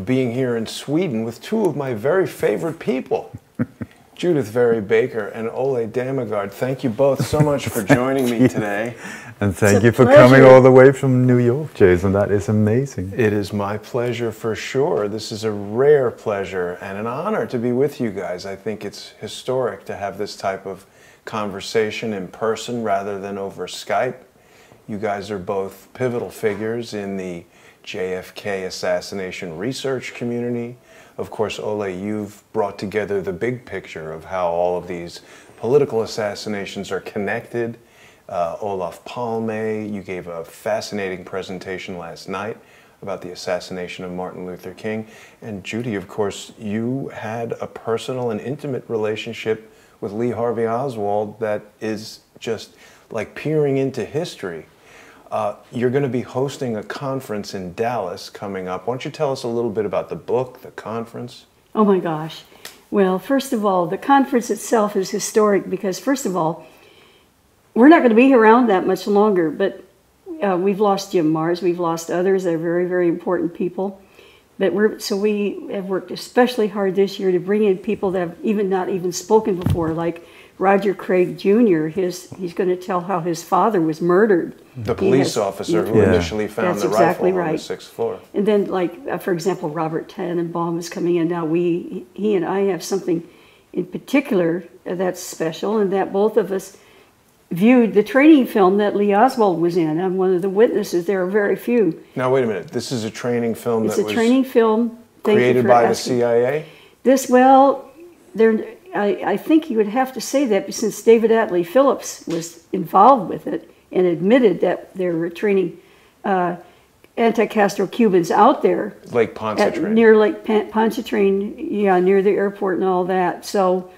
being here in Sweden with two of my very favorite people, Judyth Vary Baker and Ole Dammegard. Thank you both so much for joining me today. And thank you for coming all the way from New York, Jason. That is amazing. It is my pleasure for sure. This is a rare pleasure and an honor to be with you guys. I think it's historic to have this type of conversation in person rather than over Skype. You guys are both pivotal figures in the JFK assassination research community. Of course, Ole, you've brought together the big picture of how all of these political assassinations are connected. Olof Palme, you gave a fascinating presentation last night about the assassination of Martin Luther King. And Judy, of course, you had a personal and intimate relationship with Lee Harvey Oswald that is just like peering into history. You're going to be hosting a conference in Dallas coming up. Why don't you tell us a little bit about the book, the conference? Oh my gosh. Well, first of all, the conference itself is historic because, first of all, we're not going to be around that much longer, but we've lost Jim Mars, we've lost others. They're very, very important people. But we have worked especially hard this year to bring in people that have not even spoken before, like Roger Craig Jr. He's going to tell how his father was murdered. The police officer who initially found the rifle on the 6th floor. And then, like, for example, Robert Tannenbaum is coming in now. He and I have something in particular that's special, and that both of us viewed the training film that Lee Oswald was in. I'm one of the witnesses. There are very few. Now, wait a minute. This is a training film that was training film created by the CIA? I think you would have to say that since David Atlee Phillips was involved with it and admitted that there were training anti-Castro Cubans out there. Lake Pontchartrain. Near Lake Pontchartrain, yeah, near the airport and all that. So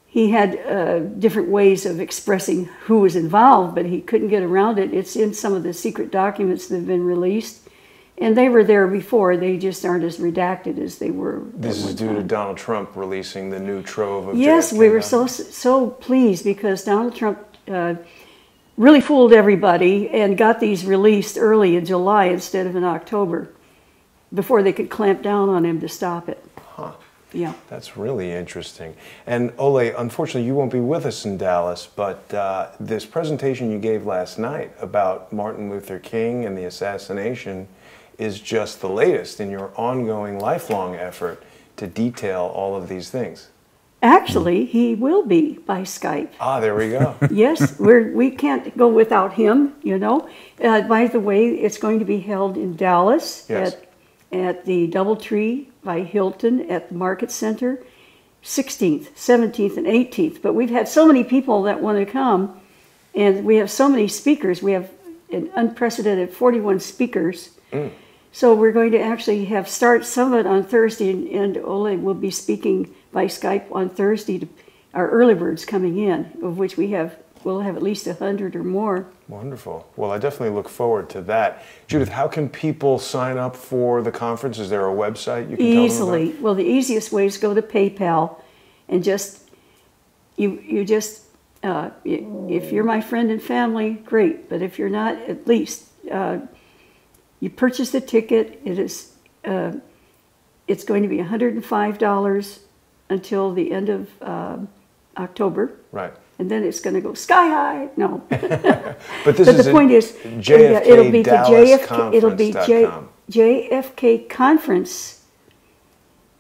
he had different ways of expressing who was involved, but he couldn't get around it. It's in some of the secret documents that have been released. And they were there before, they just aren't as redacted as they were. This is due to Donald Trump releasing the new trove of Yes, JFK we were so pleased because Donald Trump really fooled everybody and got these released early in July instead of in October, before they could clamp down on him to stop it. Huh. Yeah. That's really interesting. And Ole, unfortunately you won't be with us in Dallas, but this presentation you gave last night about Martin Luther King and the assassination is just the latest in your ongoing lifelong effort to detail all of these things. Actually, he will be by Skype. Ah, there we go. Yes, we can't go without him, you know. By the way, it's going to be held in Dallas at the Doubletree by Hilton at the Market Center, 16th, 17th, and 18th. But we've had so many people that want to come, and we have so many speakers. We have an unprecedented 41 speakers. So we're going to actually start some of it on Thursday, and Ole will be speaking by Skype on Thursday to our early birds coming in, of which we'll have at least 100 or more. Wonderful. Well, I definitely look forward to that. Judyth, how can people sign up for the conference? Is there a website you can tell them about? Well, the easiest way is go to PayPal, and if you're my friend and family, great. But if you're not, at least you purchase the ticket. It's going to be $105 until the end of October. Right. And then it's going to go sky high. No. But the point is, JFK it'll be JFK Conference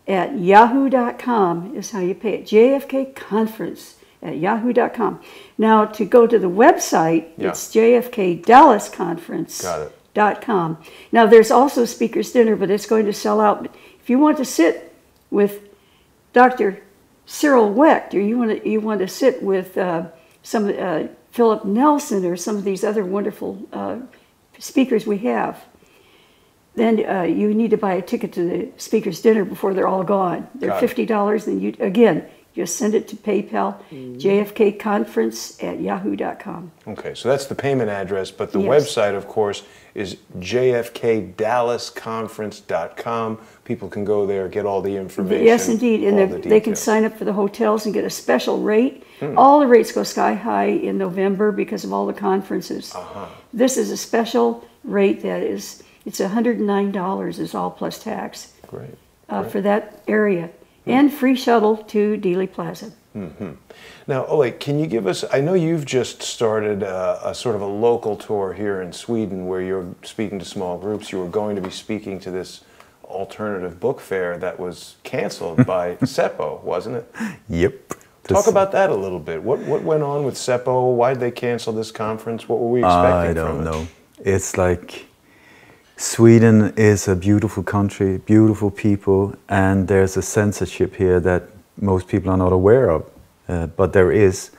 at yahoo.com is how you pay it. JFK Conference at yahoo.com. Now, to go to the website, it's JFK Dallas Conference. Got it. .com. Now, there's also speaker's dinner, but it's going to sell out. If you want to sit with Dr. Cyril Wecht, or you want to sit with Philip Nelson or some of these other wonderful speakers we have, then you need to buy a ticket to the speaker's dinner before they're all gone. They're $50, and you just send it to PayPal, jfkconference at yahoo.com. Okay, so that's the payment address, but the website, of course, is jfkdallasconference.com. People can go there, get all the information. Yes, indeed, and they can sign up for the hotels and get a special rate. All the rates go sky high in November because of all the conferences. This is a special rate that is It's $109 is all plus tax. Great. For that area. And free shuttle to Dealey Plaza. Mm-hmm. Now, Ole, can you give us, I know you've just started a sort of a local tour here in Sweden where you're speaking to small groups. You were going to be speaking to this alternative book fair that was canceled by Seppo, wasn't it? Yep. Talk about that a little bit. What went on with Seppo? Why did they cancel this conference? What were we expecting from it? I don't know. It's like Sweden is a beautiful country, beautiful people, and there's a censorship here that most people are not aware of, but there is.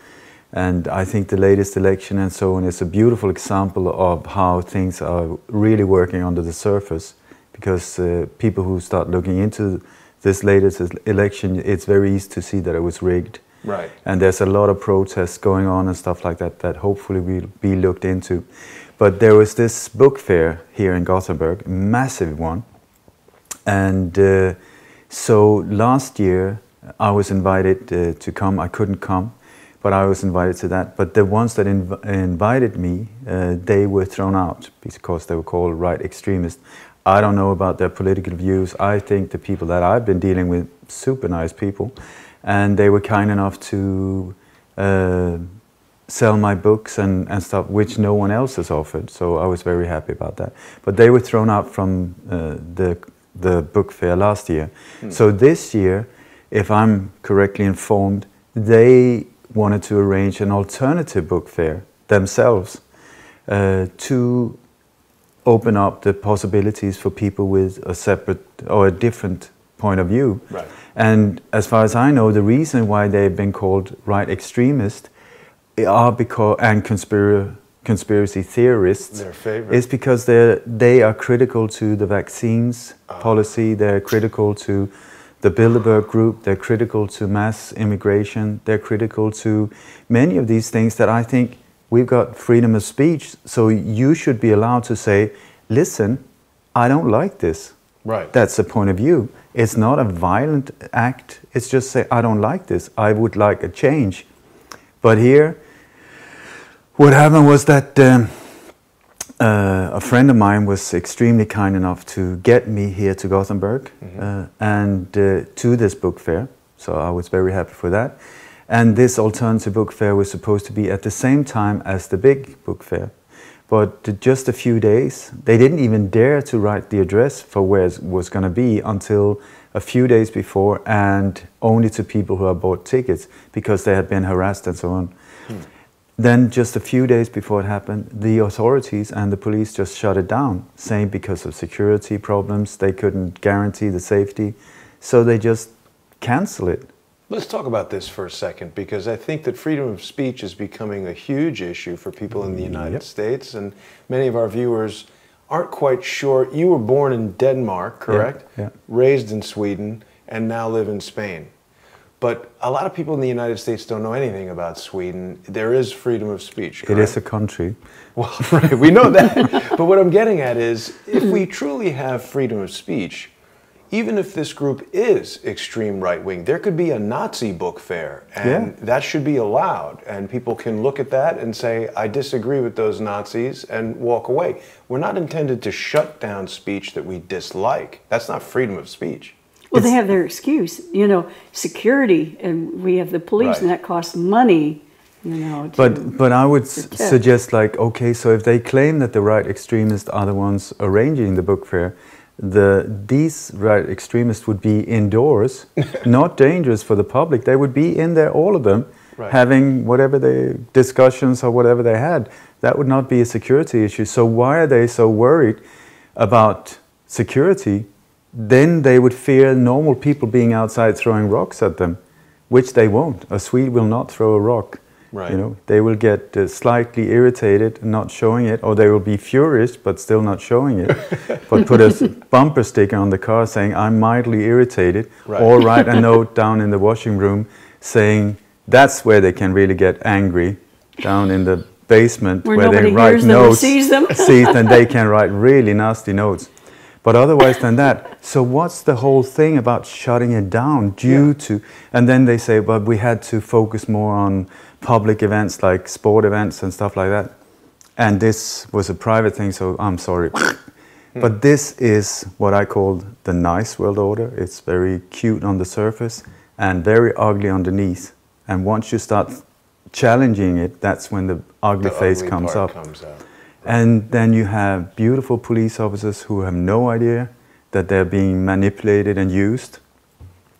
And I think the latest election and so on is a beautiful example of how things are really working under the surface, because people who start looking into this latest election, it's very easy to see that it was rigged. Right. And there's a lot of protests going on and stuff like that that hopefully will be looked into. But there was this book fair here in Gothenburg, a massive one. And so last year I was invited to come. I couldn't come, but I was invited to that. But the ones that invited me, they were thrown out because they were called right extremists. I don't know about their political views. I think the people that I've been dealing with, super nice people, and they were kind enough to sell my books and stuff, which no one else has offered. So I was very happy about that. But they were thrown out from the book fair last year. So this year, if I'm correctly informed, they wanted to arrange an alternative book fair themselves to open up the possibilities for people with a separate or a different point of view. Right. And as far as I know, the reason why they've been called right extremists are because, and conspiracy theorists, their favorite, is because they are critical to the vaccines policy, they're critical to the Bilderberg group, they're critical to mass immigration, they're critical to many of these things that I think we've got freedom of speech, so you should be allowed to say, listen, I don't like this. Right. That's the point of view. It's not a violent act. It's just say, I don't like this. I would like a change. But here, what happened was that a friend of mine was extremely kind enough to get me here to Gothenburg and to this book fair. So I was very happy for that. And this alternative book fair was supposed to be at the same time as the big book fair. But just a few days, they didn't even dare to write the address for where it was going to be until a few days before, and only to people who had bought tickets because they had been harassed and so on. Then just a few days before it happened, the authorities and the police just shut it down, saying because of security problems, they couldn't guarantee the safety, so they just cancel it. Let's talk about this for a second, because I think that freedom of speech is becoming a huge issue for people in the United States, and many of our viewers aren't quite sure. You were born in Denmark, correct? Yeah. Raised in Sweden, and now live in Spain. But a lot of people in the United States don't know anything about Sweden. There is freedom of speech, correct? It is a country. Well, right, we know that. But what I'm getting at is, if we truly have freedom of speech, even if this group is extreme right-wing, there could be a Nazi book fair, and that should be allowed, and people can look at that and say, I disagree with those Nazis, and walk away. We're not intended to shut down speech that we dislike. That's not freedom of speech. Well, they have their excuse, you know, security, and we have the police, and that costs money, you know. But I would suggest, like, okay, so if they claim that the right extremists are the ones arranging the book fair, these right extremists would be indoors, not dangerous for the public. They would be in there, all of them, having whatever the discussions or whatever they had. That would not be a security issue. So why are they so worried about security? Then they would fear normal people being outside throwing rocks at them, which they won't. A Swede will not throw a rock. Right. You know, they will get slightly irritated, not showing it, or they will be furious but still not showing it. But put a bumper sticker on the car saying, I'm mildly irritated, or write a note down in the washing room saying, that's where they can really get angry, down in the basement where they write notes, sees them, and they can write really nasty notes. But otherwise than that, so what's the whole thing about shutting it down due to, and then they say, but we had to focus more on public events like sport events and stuff like that. And this was a private thing, so I'm sorry. But this is what I call the nice world order. It's very cute on the surface and very ugly underneath. And once you start challenging it, that's when the ugly face comes up. And then you have beautiful police officers who have no idea that they're being manipulated and used.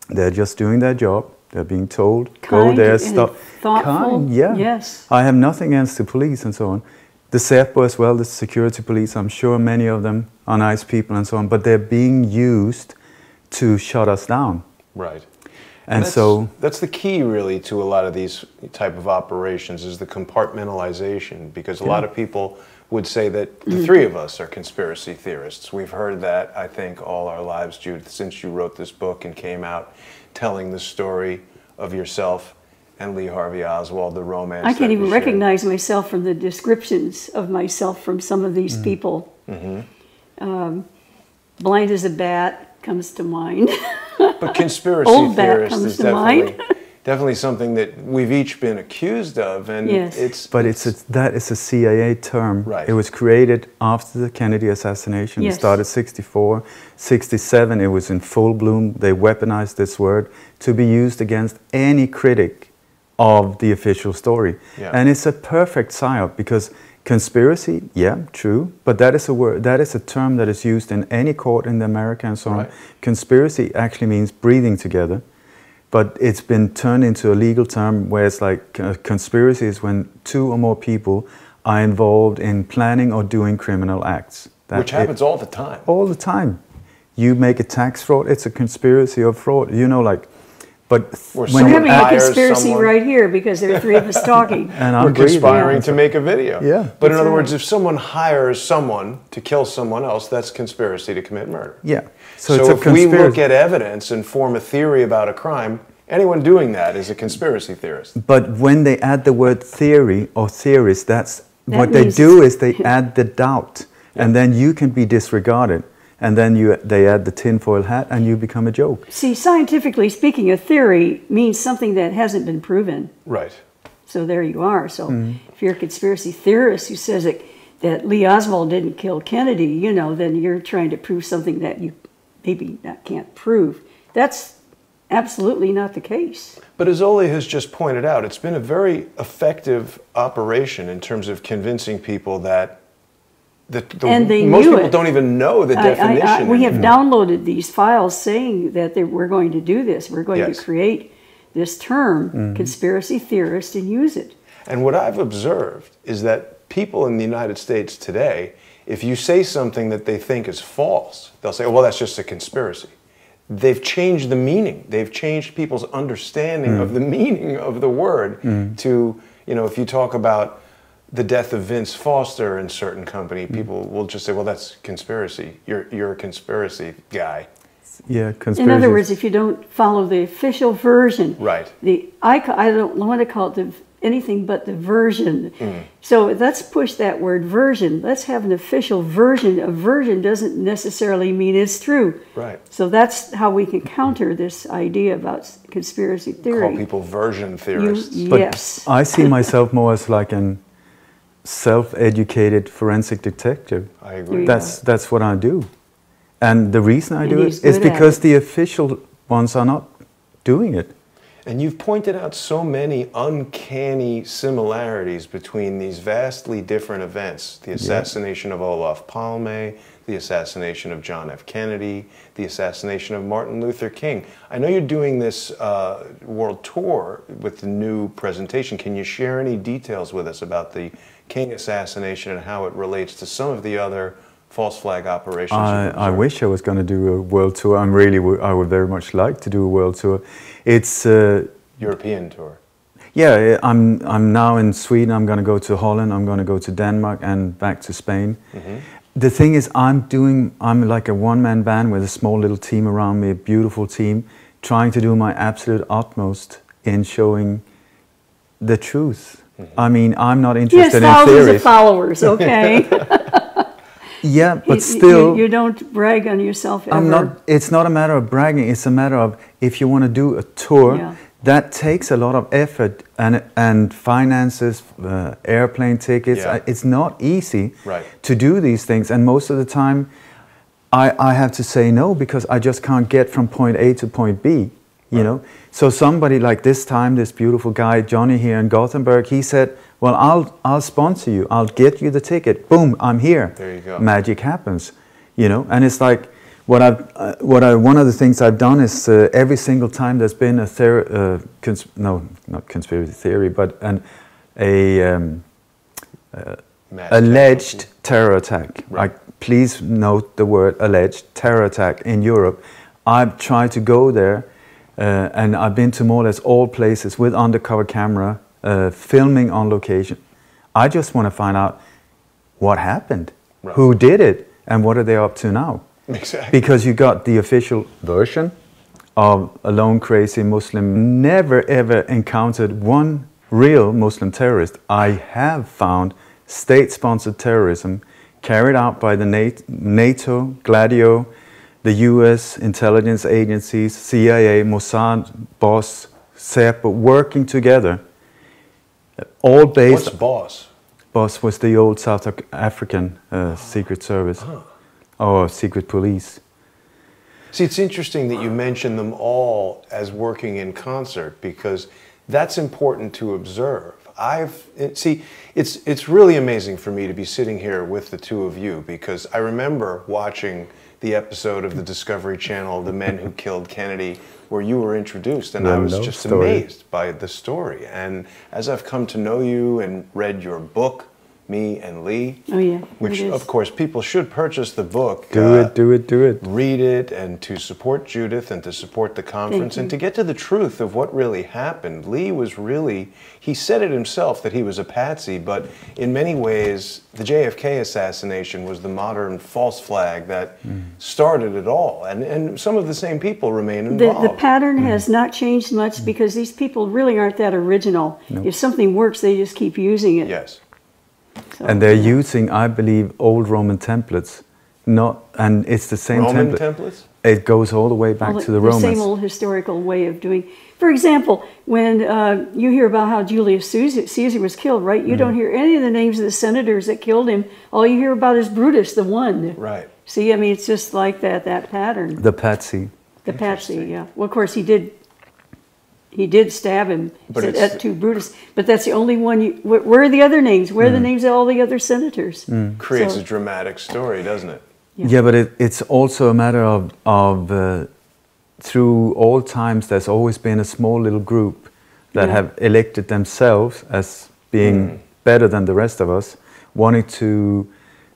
They're just doing their job. They're being told, go there, stop. Thoughtful. Kind, yeah. Yes. I have nothing against the police and so on. The SEPO as well, the security police, I'm sure many of them are nice people and so on, but they're being used to shut us down. Right. And so that's the key really to a lot of these type of operations is the compartmentalization, because a lot of people would say that the three of us are conspiracy theorists. We've heard that, I think, all our lives, Judyth, since you wrote this book and came out telling the story of yourself and Lee Harvey Oswald, the romance. I can't even recognize myself from the descriptions of myself from some of these people. Blind as a bat comes to mind. But conspiracy Old theorist comes is to mind. definitely something that we've each been accused of, and that is a CIA term. Right. It was created after the Kennedy assassination. Yes. It started 64, 67. It was in full bloom. They weaponized this word to be used against any critic of the official story. Yeah. And it's a perfect psyop because conspiracy, yeah, true, but that is a word, that is a term that is used in any court in America and so on. Right. Conspiracy actually means breathing together, but it's been turned into a legal term where it's like conspiracy is when two or more people are involved in planning or doing criminal acts. Which happens all the time. All the time. You make a tax fraud, it's a conspiracy of fraud, you know, like. But we're having a conspiracy right here because there are three of us talking. And I'm we're conspiring to make a video. Yeah. But in other words, if someone hires someone to kill someone else, that's conspiracy to commit murder. Yeah. So it's if we look at evidence and form a theory about a crime, anyone doing that is a conspiracy theorist. But when they add the word theory or theorist, what they do is they add the doubt. And then you can be disregarded. And then they add the tinfoil hat and you become a joke. See, scientifically speaking, a theory means something that hasn't been proven. Right. So there you are. So if you're a conspiracy theorist who says that Lee Oswald didn't kill Kennedy, you know, then you're trying to prove something that you maybe can't prove. That's absolutely not the case. But as Ole has just pointed out, it's been a very effective operation in terms of convincing people that most people don't even know the definition. We have downloaded these files saying that we're going to do this. We're going to create this term, conspiracy theorist, and use it. And what I've observed is that people in the United States today, if you say something that they think is false, they'll say, well, that's just a conspiracy. They've changed the meaning. They've changed people's understanding of the meaning of the word to, you know, if you talk about the death of Vince Foster in certain company, people will just say, well, that's conspiracy. You're a conspiracy guy. Yeah, conspiracy. In other words, if you don't follow the official version, right? I don't want to call it anything but the version. So let's push that word version. Let's have an official version. A version doesn't necessarily mean it's true. Right. So that's how we can counter this idea about conspiracy theory. Call people version theorists. Yes. I see myself more as like an self-educated forensic detective. I agree. That's what I do. And the reason I do it is because the official ones are not doing it. And you've pointed out so many uncanny similarities between these vastly different events. The assassination of Olof Palme, the assassination of John F. Kennedy, the assassination of Martin Luther King. I know you're doing this world tour with the new presentation. Can you share any details with us about the King assassination and how it relates to some of the other false flag operations? I wish I was going to do a world tour. I would very much like to do a world tour. It's European tour. Yeah, I'm now in Sweden. I'm going to go to Holland. I'm going to go to Denmark and back to Spain. The thing is, I'm like a one-man band with a small little team around me, a beautiful team, trying to do my absolute utmost in showing the truth. I mean, I'm not interested in theories. Thousands of followers, okay? Yeah, but still... You don't brag on yourself ever. It's not a matter of bragging. It's a matter of, if you want to do a tour, that takes a lot of effort and finances, airplane tickets. It's not easy to do these things. And most of the time, I have to say no because I just can't get from point A to point B, you know. So somebody like this time, this beautiful guy, Johnny here in Gothenburg, he said, well, I'll sponsor you. I'll get you the ticket. Boom, I'm here. There you go. Magic happens, you know. And it's like, one of the things I've done is every single time there's been a not conspiracy theory, but alleged terror attack. Right. Please note the word alleged terror attack in Europe. I've tried to go there, and I've been to more or less all places with undercover camera, filming on location. I just want to find out what happened, who did it, and what are they up to now. Exactly. Because you got the official version of a lone crazy Muslim. Never ever encountered one real Muslim terrorist. I have found state-sponsored terrorism carried out by the NATO, Gladio, the US intelligence agencies, CIA, Mossad, BOSS, SEPA, working together. All based... What's BOSS? BOSS was the old South African Secret Service. Or secret police. See, it's interesting that you mention them all as working in concert because that's important to observe. It's really amazing for me to be sitting here with the two of you because I remember watching the episode of the Discovery Channel, The Men Who Killed Kennedy, where you were introduced, and I was just amazed by the story. And as I've come to know you and read your book, Me and Lee. Oh yeah. Which of course people should purchase the book. Do it. Read it and to support Judyth and to support the conference and to get to the truth of what really happened. Lee was really, he said it himself that he was a patsy, but in many ways the JFK assassination was the modern false flag that started it all. And some of the same people remain involved. The pattern has not changed much because these people really aren't that original. Nope. If something works, they just keep using it. Yes. So, and they're using, I believe, old Roman templates. And it's the same Roman template. templates? It goes all the way back to the Romans. The same old historical way of doing. For example, when you hear about how Julius Caesar was killed, right? You don't hear any of the names of the senators that killed him. All you hear about is Brutus, the one. Right. See, I mean, it's just like that pattern. The patsy. The patsy, yeah. Well, of course, he did stab him to Brutus, but that's the only one. Where are the other names? Where are the names of all the other senators? Creates a dramatic story, doesn't it? Yeah, but it's also a matter of through all times, there's always been a small little group that have elected themselves as being better than the rest of us, wanting to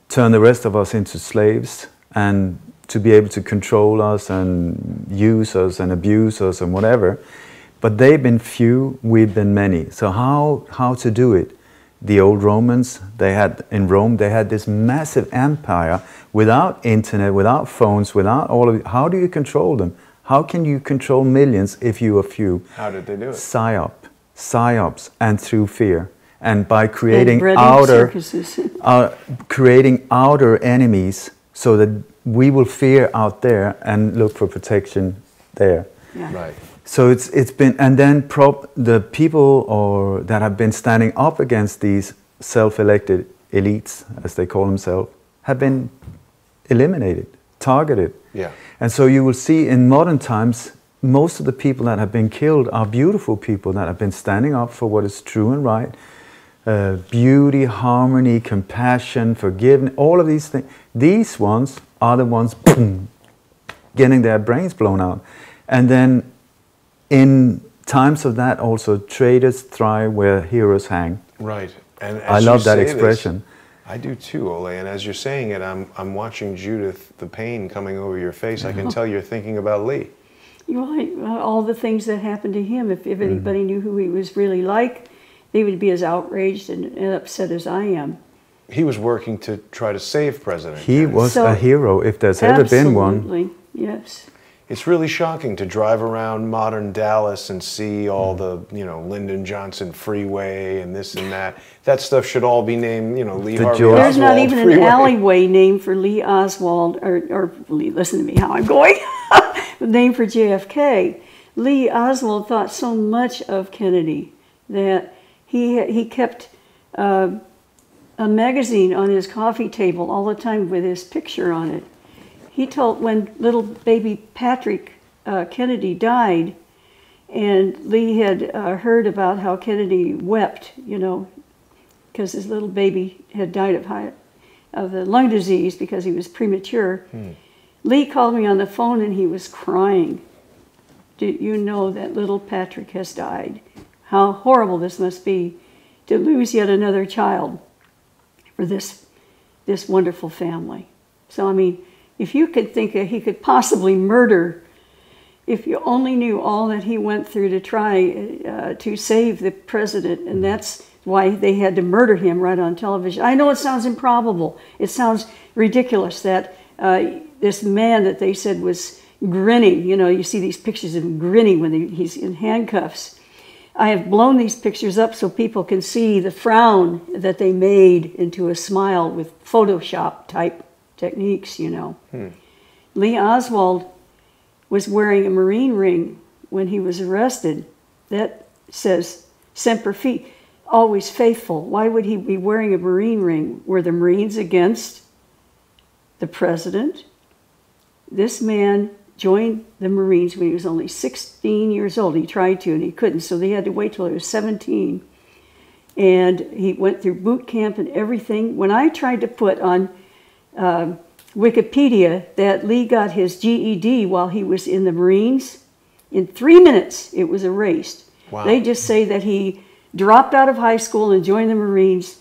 turn the rest of us into slaves and to be able to control us and use us and abuse us and whatever. But they've been few, we've been many. So how to do it? The old Romans, in Rome, they had this massive empire without internet, without phones, without all of it. How do you control them? How can you control millions if you are few? How did they do it? Psyops, and through fear. And by creating creating outer enemies so that we will fear out there and look for protection there. Yeah. Right. So it's been, and then the people that have been standing up against these self-elected elites, as they call themselves, have been eliminated, targeted. Yeah. And so you will see in modern times, most of the people that have been killed are beautiful people that have been standing up for what is true and right. Beauty, harmony, compassion, forgiveness, all of these things. These ones are the ones getting their brains blown out. And then in times of that also, traitors thrive where heroes hang. Right. And I love that expression. I do too, Ole. And as you're saying it, I'm watching Judyth, the pain coming over your face. I can tell you're thinking about Lee. All the things that happened to him, if anybody knew who he was really like, they would be as outraged and upset as I am. He was working to try to save President He Kennedy. was a hero, if there's ever been one. Absolutely, yes. It's really shocking to drive around modern Dallas and see all the, Lyndon Johnson freeway and this and that. That stuff should all be named, Lee Harvey Oswald There's not even freeway. an alleyway named for Lee Oswald, or Lee, listen to me how I'm going, name for JFK. Lee Oswald thought so much of Kennedy that he kept a magazine on his coffee table all the time with his picture on it. he told, when little baby Patrick Kennedy died, and Lee had heard about how Kennedy wept, you know, because his little baby had died of the lung disease because he was premature. Lee called me on the phone and he was crying. Did you know that little Patrick has died? How horrible this must be to lose yet another child for this wonderful family. So, I mean, if you could think that he could possibly murder, if you only knew all that he went through to try to save the president, and that's why they had to murder him right on television. I know it sounds improbable. It sounds ridiculous that this man that they said was grinning, you know, you see these pictures of him grinning when he's in handcuffs. I have blown these pictures up so people can see the frown that they made into a smile with Photoshop type techniques, you know. Lee Oswald was wearing a Marine ring when he was arrested. That says Semper Fi, always faithful. Why would he be wearing a Marine ring? Were the Marines against the president? This man joined the Marines when he was only 16 years old. He tried to and he couldn't, so they had to wait till he was 17. And he went through boot camp and everything. When I tried to put on Wikipedia that Lee got his GED while he was in the Marines, in 3 minutes it was erased. Wow. They just say that he dropped out of high school and joined the Marines.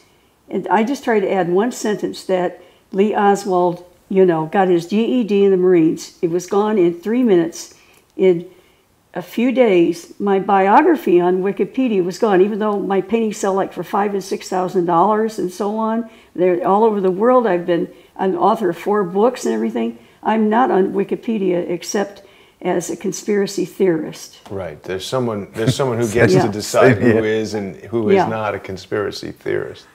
And I just tried to add one sentence that Lee Oswald, you know, got his GED in the Marines. It was gone in 3 minutes. In a few days, my biography on Wikipedia was gone, even though my paintings sell like for $5,000 and $6,000 and so on. They're all over the world. I'm the author of 4 books and everything. I'm not on Wikipedia except as a conspiracy theorist. Right. There's someone who gets to decide who is and who is not a conspiracy theorist.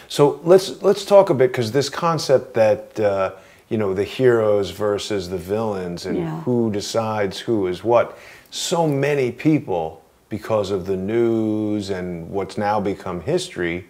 So let's talk a bit, because this concept that you know, the heroes versus the villains and who decides who is what. So many people, because of the news and what's now become history,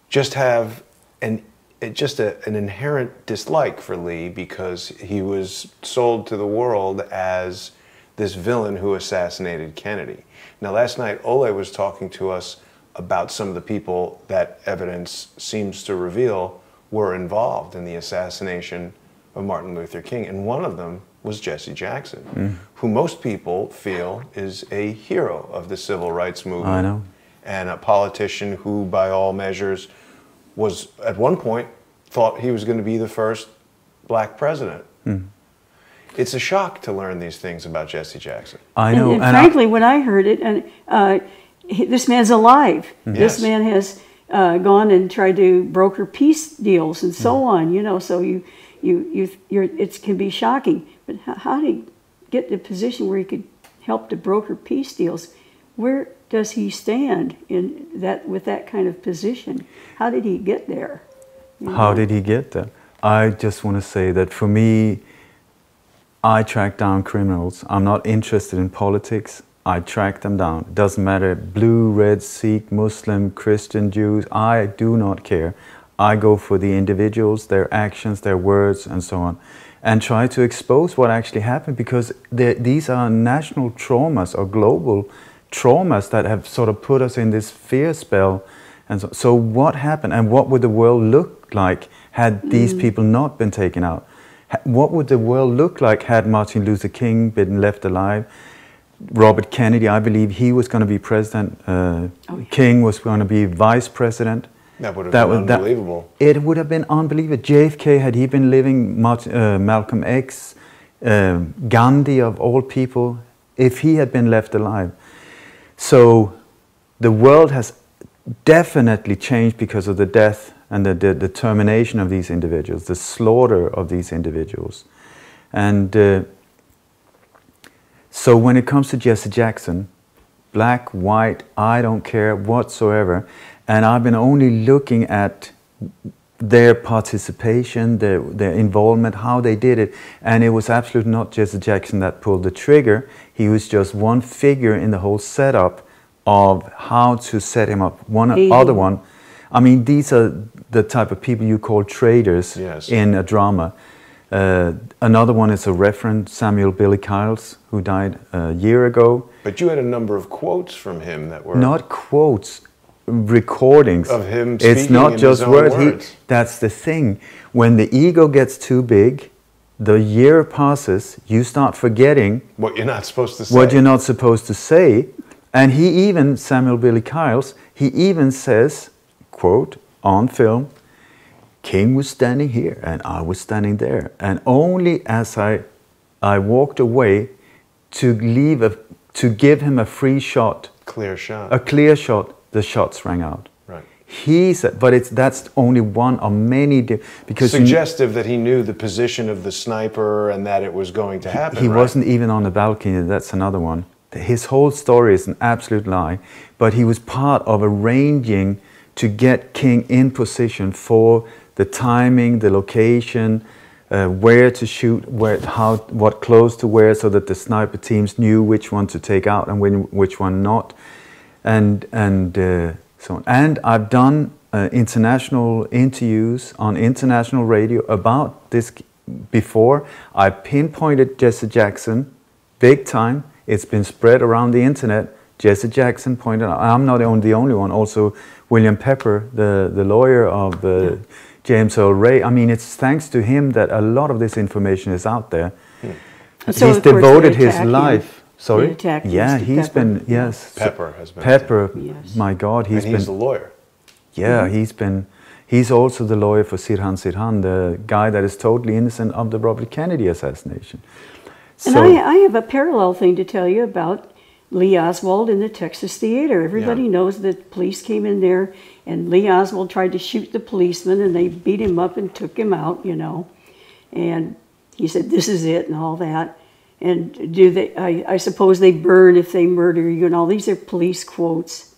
just have an inherent dislike for Lee because he was sold to the world as this villain who assassinated Kennedy. Now, last night, Ole was talking to us about some of the people that evidence seems to reveal were involved in the assassination of Martin Luther King, and one of them was Jesse Jackson, who most people feel is a hero of the civil rights movement. I know. And a politician who, by all measures, was at one point thought he was going to be the first black president. It's a shock to learn these things about Jesse Jackson. I know. And frankly, when I heard it, and this man's alive. This man has gone and tried to broker peace deals and so on. You know, so it can be shocking. But how did he get to a position where he could help to broker peace deals? Where does he stand in that with that kind of position? How did he get there? How did he get there? I just want to say that for me, I track down criminals. I'm not interested in politics. I track them down. It doesn't matter, blue, red, Sikh, Muslim, Christian, Jews, I do not care. I go for the individuals, their actions, their words, and so on, and try to expose what actually happened, because these are national traumas or global traumas that have sort of put us in this fear spell. And so what happened, and what would the world look like had these people not been taken out? What would the world look like had Martin Luther King been left alive? Robert Kennedy, I believe he was going to be president. King was going to be vice president. That would have been unbelievable. It would have been unbelievable. JFK, had he been living, Malcolm X, Gandhi of all people, if he had been left alive. So the world has definitely changed because of the death and the termination of these individuals, the slaughter of these individuals. And so when it comes to Jesse Jackson, black, white, I don't care whatsoever. And I've been only looking at their participation, their involvement, how they did it. And it was absolutely not Jesse Jackson that pulled the trigger. He was just one figure in the whole setup of how to set him up. Other one. I mean, these are the type of people you call traders in a drama. Another one is a Reverend Samuel Billy Kyles, who died a year ago. But you had a number of quotes from him that were... Not quotes, recordings. Of him speaking It's not in just his own words. That's the thing. When the ego gets too big, the year passes, you start forgetting... What you're not supposed to say. What you're not supposed to say. And he even, Samuel Billy Kyles, he even says, quote, on film, King was standing here and I was standing there. And only as I walked away to give him a free shot. Clear shot. A clear shot, the shots rang out. Right. He said, but that's only one of many, because suggestive that he knew the position of the sniper and that it was going to happen. He right? wasn't even on the balcony. That's another one. His whole story is an absolute lie, but he was part of arranging to get King in position for the timing, the location, where to shoot, what clothes to wear, so that the sniper teams knew which one to take out and which one not, and so on. And I've done international interviews on international radio about this before. I pinpointed Jesse Jackson, big time. It's been spread around the internet. Jesse Jackson pointed out. I'm not the only one. Also, William Pepper, the lawyer of James Earl Ray. I mean, it's thanks to him that a lot of this information is out there. So he's devoted his life. Sorry. Yeah, he's Pepper. been Pepper has been. Pepper. Yes. My God, he's the lawyer. Yeah, he's also the lawyer for Sirhan, the guy that is totally innocent of the Robert Kennedy assassination. And I have a parallel thing to tell you about Lee Oswald in the Texas Theater. Everybody knows that police came in there and Lee Oswald tried to shoot the policeman and they beat him up and took him out, you know. And he said, this is it and all that. And I suppose they burn if they murder you and all. These are police quotes.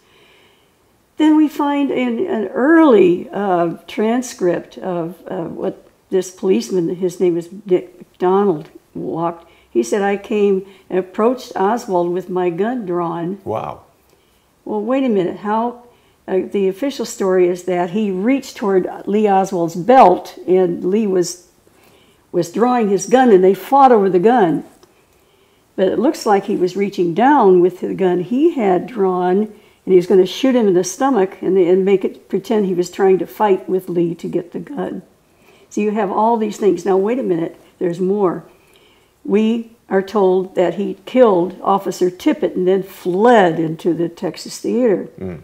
Then we find in an early transcript of what this policeman, his name is Dick McDonald, walked. He said, I came and approached Oswald with my gun drawn. Wow. Well, wait a minute. How? The official story is that he reached toward Lee Oswald's belt and Lee was drawing his gun and they fought over the gun. But it looks like he was reaching down with the gun he had drawn and he was going to shoot him in the stomach and make it pretend he was trying to fight with Lee to get the gun. So you have all these things. Now, wait a minute. There's more. We are told that he killed Officer Tippit and then fled into the Texas Theater. Mm.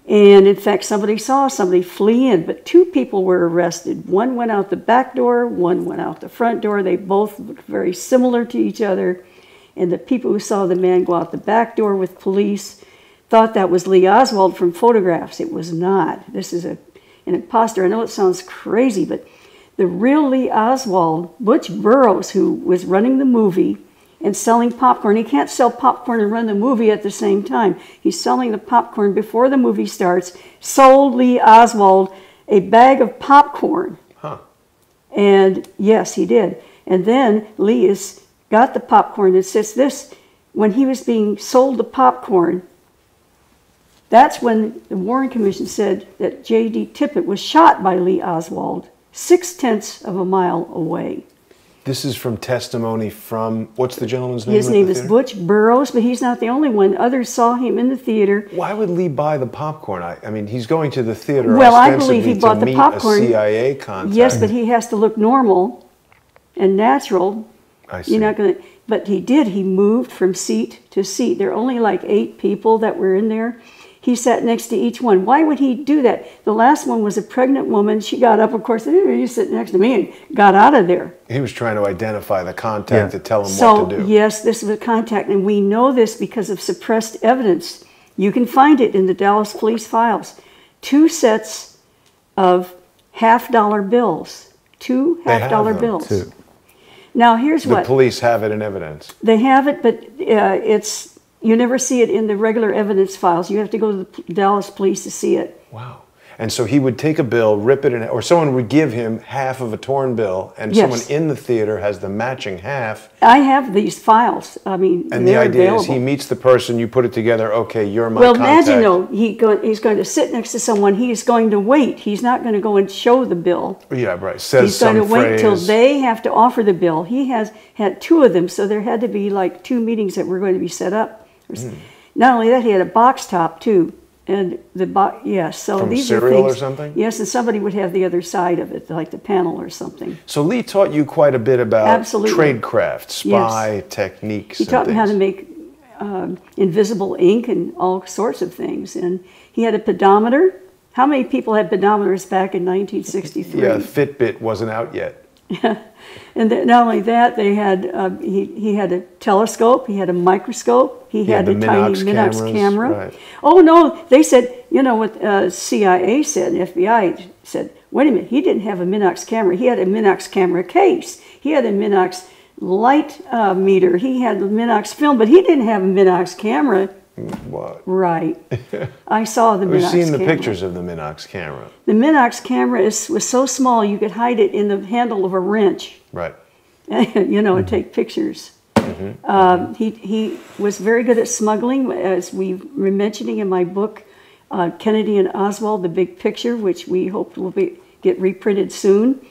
And in fact, somebody saw somebody flee in, but two people were arrested. One went out the back door, one went out the front door. They both looked very similar to each other. And the people who saw the man go out the back door with police thought that was Lee Oswald from photographs. It was not. This is an imposter. I know it sounds crazy, but the real Lee Oswald, Butch Burroughs, who was running the movie and selling popcorn. He can't sell popcorn and run the movie at the same time. He's selling the popcorn before the movie starts, sold Lee Oswald a bag of popcorn. Huh. And yes, he did. And then Lee got the popcorn and says this, when he was being sold the popcorn, that's when the Warren Commission said that J.D. Tippit was shot by Lee Oswald 0.6 of a mile away. This is from testimony from, what's the gentleman's name? His name is Butch Burroughs, but he's not the only one. Others saw him in the theater. Why would Lee buy the popcorn? I mean, he's going to the theater well, I believe he bought the popcorn. A CIA contact. Yes, but he has to look normal and natural. I see. You're not going to, but he did. He moved from seat to seat. There are only like 8 people that were in there. He sat next to each one. Why would he do that? The last one was a pregnant woman. She got up, of course, you sit next to me, and got out of there. He was trying to identify the contact to tell him what to do. Yes, this was a contact, and we know this because of suppressed evidence. You can find it in the Dallas police files. 2 sets of half-dollar bills. 2 half-dollar bills. Too. Now, here's what. The police have it in evidence. They have it, but you never see it in the regular evidence files. You have to go to the Dallas police to see it. Wow. And so he would take a bill, rip it in, or someone would give him half of a torn bill, and Yes. someone in the theater has the matching half. I have these files. I mean, And the they're idea available. is he meets the person, you put it together, okay, you're my Well, contact. imagine though, he's going to sit next to someone. He's going to wait. He's not going to go and show the bill. Yeah, right. Says He's going some to wait till phrase. they have to offer the bill. He has had 2 of them, so there had to be like 2 meetings that were going to be set up. Not only that, he had a box top too. And the box, yes, so From these are cereal things. or something? Yes, and somebody would have the other side of it, like the panel or something. So Lee taught you quite a bit about Absolutely. tradecraft, spy techniques. He and taught me how to things. make invisible ink and all sorts of things. And he had a pedometer. How many people had pedometers back in 1963? Yeah, Fitbit wasn't out yet. And not only that, they had he had a telescope, he had a microscope, he had the a tiny Minox Minox cameras, camera. right. Oh no, they said, you know what CIA said, and FBI said, wait a minute, he didn't have a Minox camera, he had a Minox camera case, he had a Minox light meter, he had the Minox film, but he didn't have a Minox camera. What? Right. I saw the Minox We've seen the camera. pictures of the Minox camera. The Minox camera was so small you could hide it in the handle of a wrench. Right. You know, and take pictures. He was very good at smuggling, as we were mentioning in my book, Kennedy and Oswald, The Big Picture, which we hope will get reprinted soon.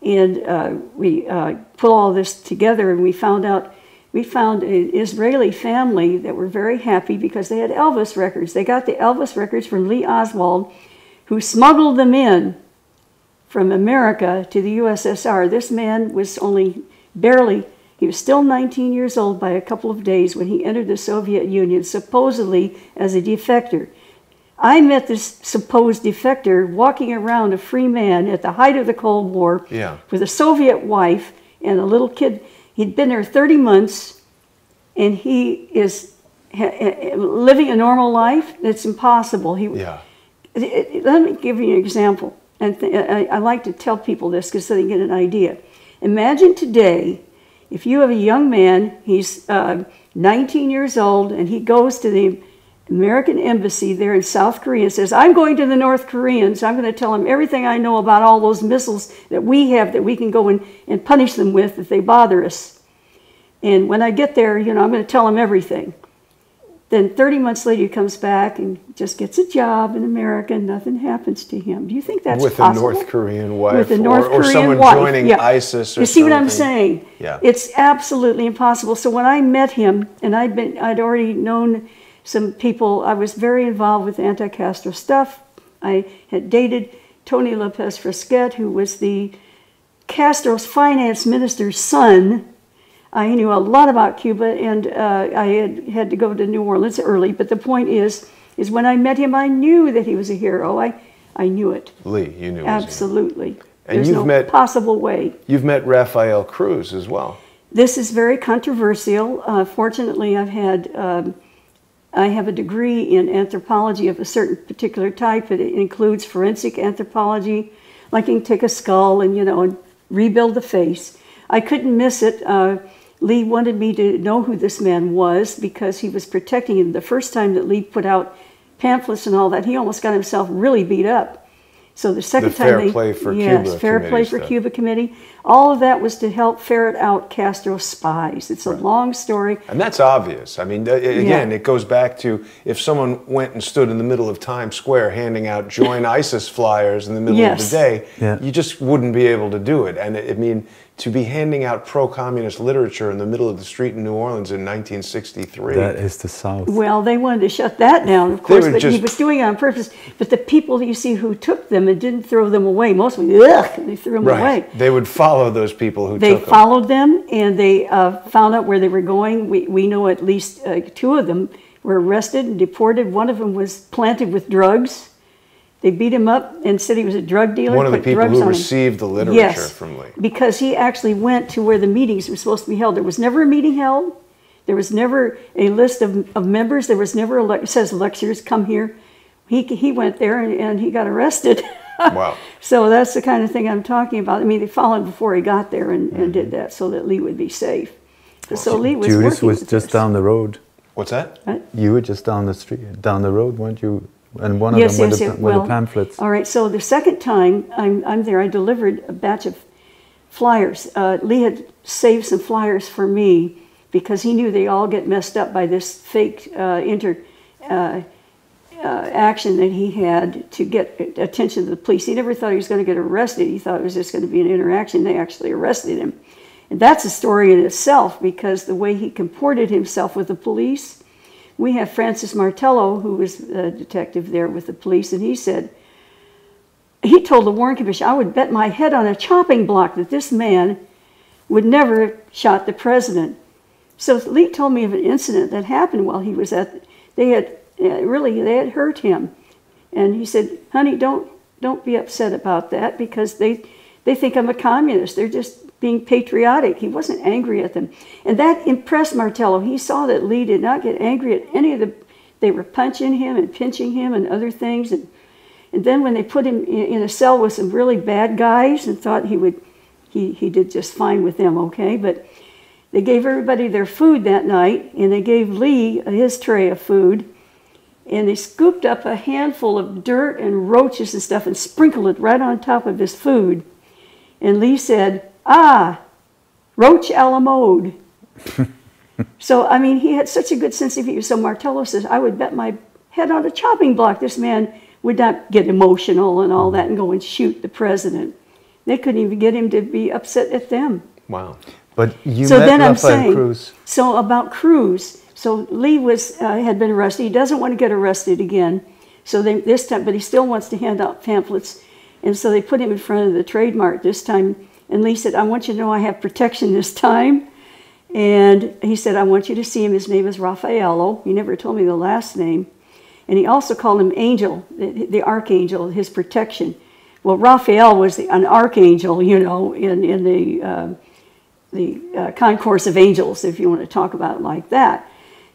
And we put all this together, and we found an Israeli family that were very happy because they had Elvis records. They got the Elvis records from Lee Oswald, who smuggled them in from America to the USSR. This man was he was still 19 years old by a couple of days when he entered the Soviet Union, supposedly as a defector. I met this supposed defector walking around a free man at the height of the Cold War with a Soviet wife and a little kid. He'd been there 30 months, and he is living a normal life. It's impossible. Let me give you an example. And I like to tell people this because so they get an idea. Imagine today, if you have a young man, he's 19 years old, and he goes to the American embassy there in South Korea and says, I'm going to the North Koreans. I'm going to tell them everything I know about all those missiles that we have that we can go and punish them with if they bother us. And when I get there, you know, I'm going to tell them everything. Then 30 months later, he comes back and just gets a job in America, and nothing happens to him. Do you think that's with possible? a North Korean wife, With a North or Korean someone wife. joining ISIS or You see what I'm something? saying? Yeah. It's absolutely impossible. So when I met him, and I'd already known some people, I was very involved with anti-Castro stuff. I had dated Tony Lopez Fresquet, who was the Castro's finance minister's son. I knew a lot about Cuba, and I had to go to New Orleans early. But the point is when I met him, I knew that he was a hero. I knew it. Lee, you knew. Absolutely. And There's no possible way. You've met Rafael Cruz as well. This is very controversial. Fortunately, I have a degree in anthropology of a certain particular type. It includes forensic anthropology, like you can take a skull and rebuild the face. I couldn't miss it. Lee wanted me to know who this man was because he was protecting him. The first time that Lee put out pamphlets and all that, he almost got himself really beat up. So the second time Fair Play for Cuba Fair Play for Cuba Committee. All of that was to help ferret out Castro's spies. It's a long story. And that's obvious. I mean, again, it goes back to if someone went and stood in the middle of Times Square handing out Join ISIS flyers in the middle of the day, you just wouldn't be able to do it. And I mean, to be handing out pro-communist literature in the middle of the street in New Orleans in 1963. That is the South. Well, they wanted to shut that down, of course, but he was doing it on purpose. But the people you see who took them and didn't throw them away, mostly, they threw them away. They would follow those people who took them. They followed them, and they found out where they were going. We know at least 2 of them were arrested and deported. One of them was planted with drugs. They beat him up and said he was a drug dealer. One of the people who received the literature from Lee. Because he actually went to where the meetings were supposed to be held. There was never a meeting held. There was never a list of members. There was never it says lectures, come here. He went there and he got arrested. Wow. So that's the kind of thing I'm talking about. I mean, they followed him before he got there and did that so that Lee would be safe. So Lee was Judyth was just down the road. What's that? What? You were just down the street, down the road, weren't you? and one of Yes, them yes, were yes. the Well, pamphlets. All right, so the second time I'm there, I delivered a batch of flyers. Lee had saved some flyers for me because he knew they all get messed up by this fake action that he had to get attention to the police. He never thought he was going to get arrested. He thought it was just going to be an interaction. They actually arrested him. And that's a story in itself, because the way he comported himself with the police. We have Francis Martello, who was a detective there with the police, and he said, he told the Warren Commission, I would bet my head on a chopping block that this man would never have shot the president. So Lee told me of an incident that happened while he was they had hurt him. And he said, honey, don't be upset about that, because they think I'm a communist. They're just being patriotic. He wasn't angry at them. And that impressed Martello. He saw that Lee did not get angry at any of they were punching him and pinching him and other things. And then when they put him in a cell with some really bad guys and thought he did just fine with them, okay? But they gave everybody their food that night, and they gave Lee his tray of food, and they scooped up a handful of dirt and roaches and stuff and sprinkled it right on top of his food. And Lee said, roach a la mode. So, I mean, he had such a good sense of humor. So Martello says, I would bet my head on a chopping block this man would not get emotional and all that and go and shoot the president. They couldn't even get him to be upset at them. Wow. But you So met then I'm Raphael saying, Cruz. so about Cruz, so Lee had been arrested. He doesn't want to get arrested again. So this time, but he still wants to hand out pamphlets. And so they put him in front of the trademark this time. And Lee said, I want you to know I have protection this time. And he said, I want you to see him. His name is Raffaello. He never told me the last name. And he also called him Angel, the Archangel, his protection. Well, Raphael was an archangel, you know, in the concourse of angels, if you want to talk about it like that.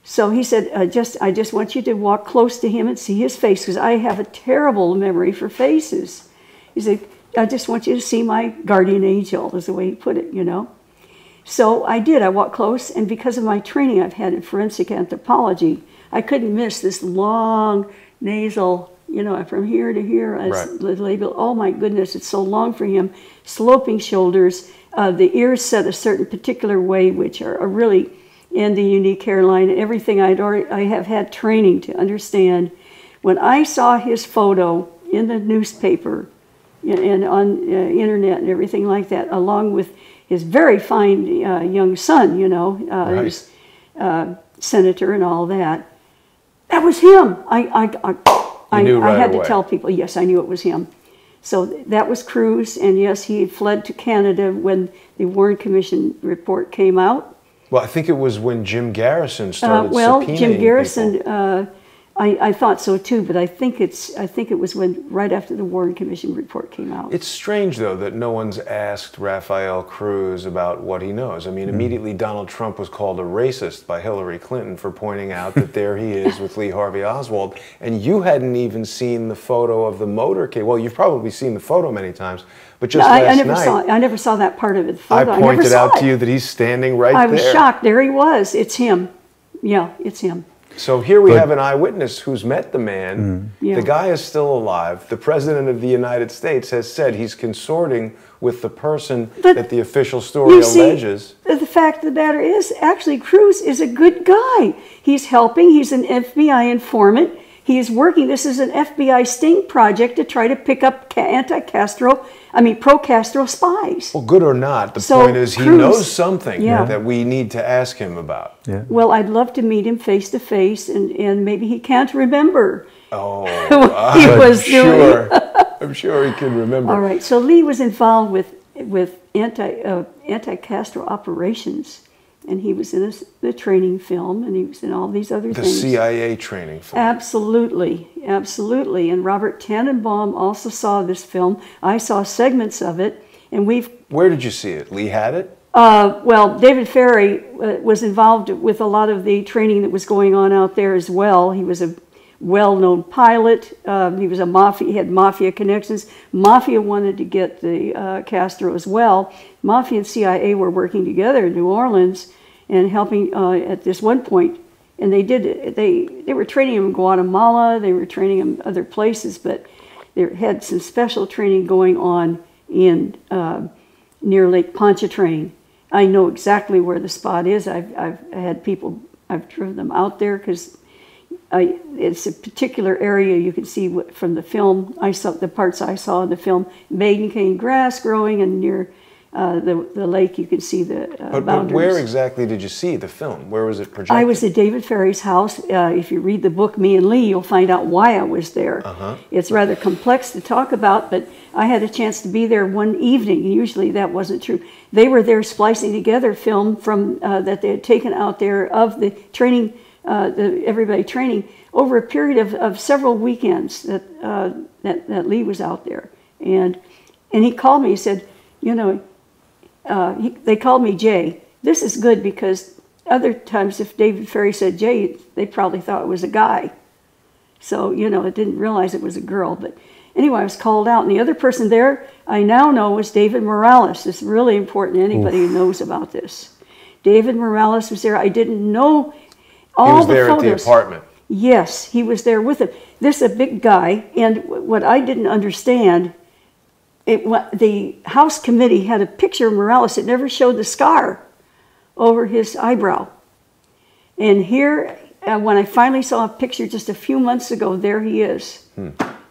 So he said, I just want you to walk close to him and see his face, because I have a terrible memory for faces. He said, I just want you to see my guardian angel, is the way he put it, you know. So I did. I walked close, and because of my training I've had in forensic anthropology, I couldn't miss this long nasal, you know, from here to here, as the label. Oh my goodness, it's so long for him. Sloping shoulders, the ears set a certain particular way, which are really in the unique hairline, and everything I have had training to understand. When I saw his photo in the newspaper and on internet and everything like that, along with his very fine young son, you know, his senator and all that, that was him. I had to tell people, yes, I knew it was him. So that was Cruz, and yes, he fled to Canada when the Warren Commission report came out. Well, I think it was when Jim Garrison started subpoenaing Jim Garrison, people. I thought so too, but I think it was right after the Warren Commission report came out. It's strange, though, that no one's asked Raphael Cruz about what he knows. I mean, immediately Donald Trump was called a racist by Hillary Clinton for pointing out that there he is with Lee Harvey Oswald, and you hadn't even seen the photo of the motorcade. Well, you've probably seen the photo many times, but just last night, I never saw that part of it. I pointed out to you that he's standing right there. I was shocked. There he was. It's him. Yeah, it's him. So here we have an eyewitness who's met the man. Yeah. The guy is still alive. The President of the United States has said he's consorting with the person that the official story alleges. The fact of the matter is, actually, Cruz is a good guy. He's helping. He's an FBI informant. He's working. This is an FBI sting project to try to pick up pro-Castro spies. Well, good or not, the point is he knows something that we need to ask him about. Yeah. Well, I'd love to meet him face to face, and maybe he can't remember what he was doing. I'm sure he can remember. All right. So Lee was involved with anti-Castro operations. And he was in the training film, and he was in all these other things. The CIA training film. Absolutely, absolutely. And Robert Tannenbaum also saw this film. I saw segments of it, and Where did you see it? Lee had it? Well, David Ferry was involved with a lot of the training that was going on out there as well. He was a well-known pilot. He was he had mafia connections. Mafia wanted to get the Castro as well. Mafia and CIA were working together in New Orleans and helping at this one point And they were training him in Guatemala, they were training him other places, but they had some special training going on in near Lake Pontchartrain. I know exactly where the spot is. I've had people, I've driven them out there because it's a particular area you can see from the film. I saw the parts I saw in the film, maiden cane grass growing, and near the lake you can see the but boundaries. Where exactly did you see the film? Where was it projected? I was at David Vary's house. If you read the book Me and Lee, you'll find out why I was there. It's rather complex to talk about, but I had a chance to be there one evening. Usually that wasn't true. They were there splicing together film from that they had taken out there of the training, everybody training, over a period of several weekends that Lee was out there. And he called me, he said, you know, they called me Jay. This is good because other times if David Vary said Jay, they probably thought it was a guy. So, you know, I didn't realize it was a girl. But anyway, I was called out. And the other person there I now know was David Morales. It's really important to anybody who knows about this. David Morales was there. I didn't know all the photos. He was there at the apartment. Yes, he was there with him. This is a big guy. And what I didn't understand, the House committee had a picture of Morales. It never showed the scar over his eyebrow. And here, when I finally saw a picture just a few months ago, there he is.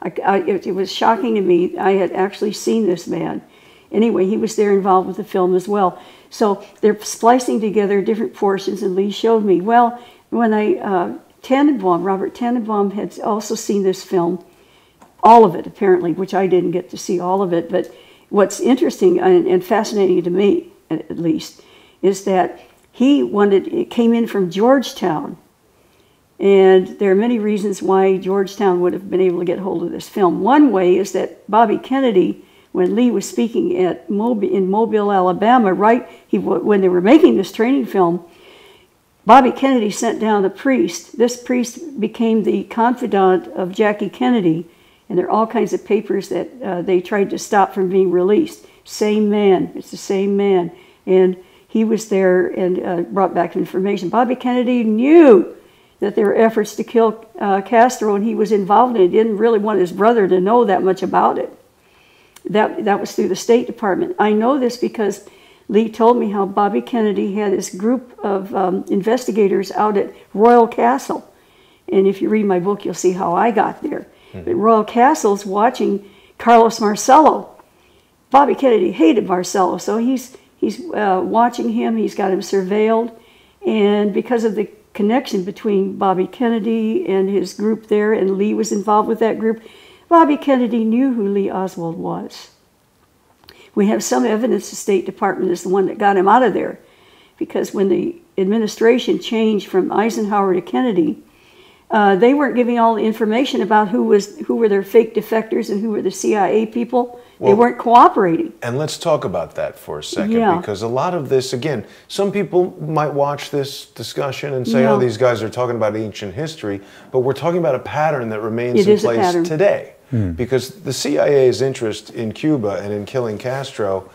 It was shocking to me. I had actually seen this man. Anyway, he was there involved with the film as well. So they're splicing together different portions, and Lee showed me. Well, when Robert Tannenbaum had also seen this film, all of it apparently, which I didn't get to see all of it, but what's interesting and fascinating to me, at least, is that it came in from Georgetown. And there are many reasons why Georgetown would have been able to get hold of this film. One way is that Bobby Kennedy, when Lee was speaking in Mobile, Alabama, when they were making this training film, Bobby Kennedy sent down a priest. This priest became the confidant of Jackie Kennedy, and there are all kinds of papers that they tried to stop from being released. Same man, it's the same man. And he was there and brought back information. Bobby Kennedy knew that there were efforts to kill Castro, and he was involved in it. He didn't really want his brother to know that much about it. That was through the State Department. I know this because Lee told me how Bobby Kennedy had this group of investigators out at Royal Castle. And if you read my book, you'll see how I got there. But Royal Castle's watching Carlos Marcello. Bobby Kennedy hated Marcello, so he's watching him. He's got him surveilled. And because of the connection between Bobby Kennedy and his group there, and Lee was involved with that group, Bobby Kennedy knew who Lee Oswald was. We have some evidence the State Department is the one that got him out of there, because when the administration changed from Eisenhower to Kennedy, they weren't giving all the information about who were their fake defectors and who were the CIA people. Well, they weren't cooperating. And let's talk about that for a second, because a lot of this, again, some people might watch this discussion and say, oh, these guys are talking about ancient history, but we're talking about a pattern that remains in place today. Because the CIA's interest in Cuba and in killing Castro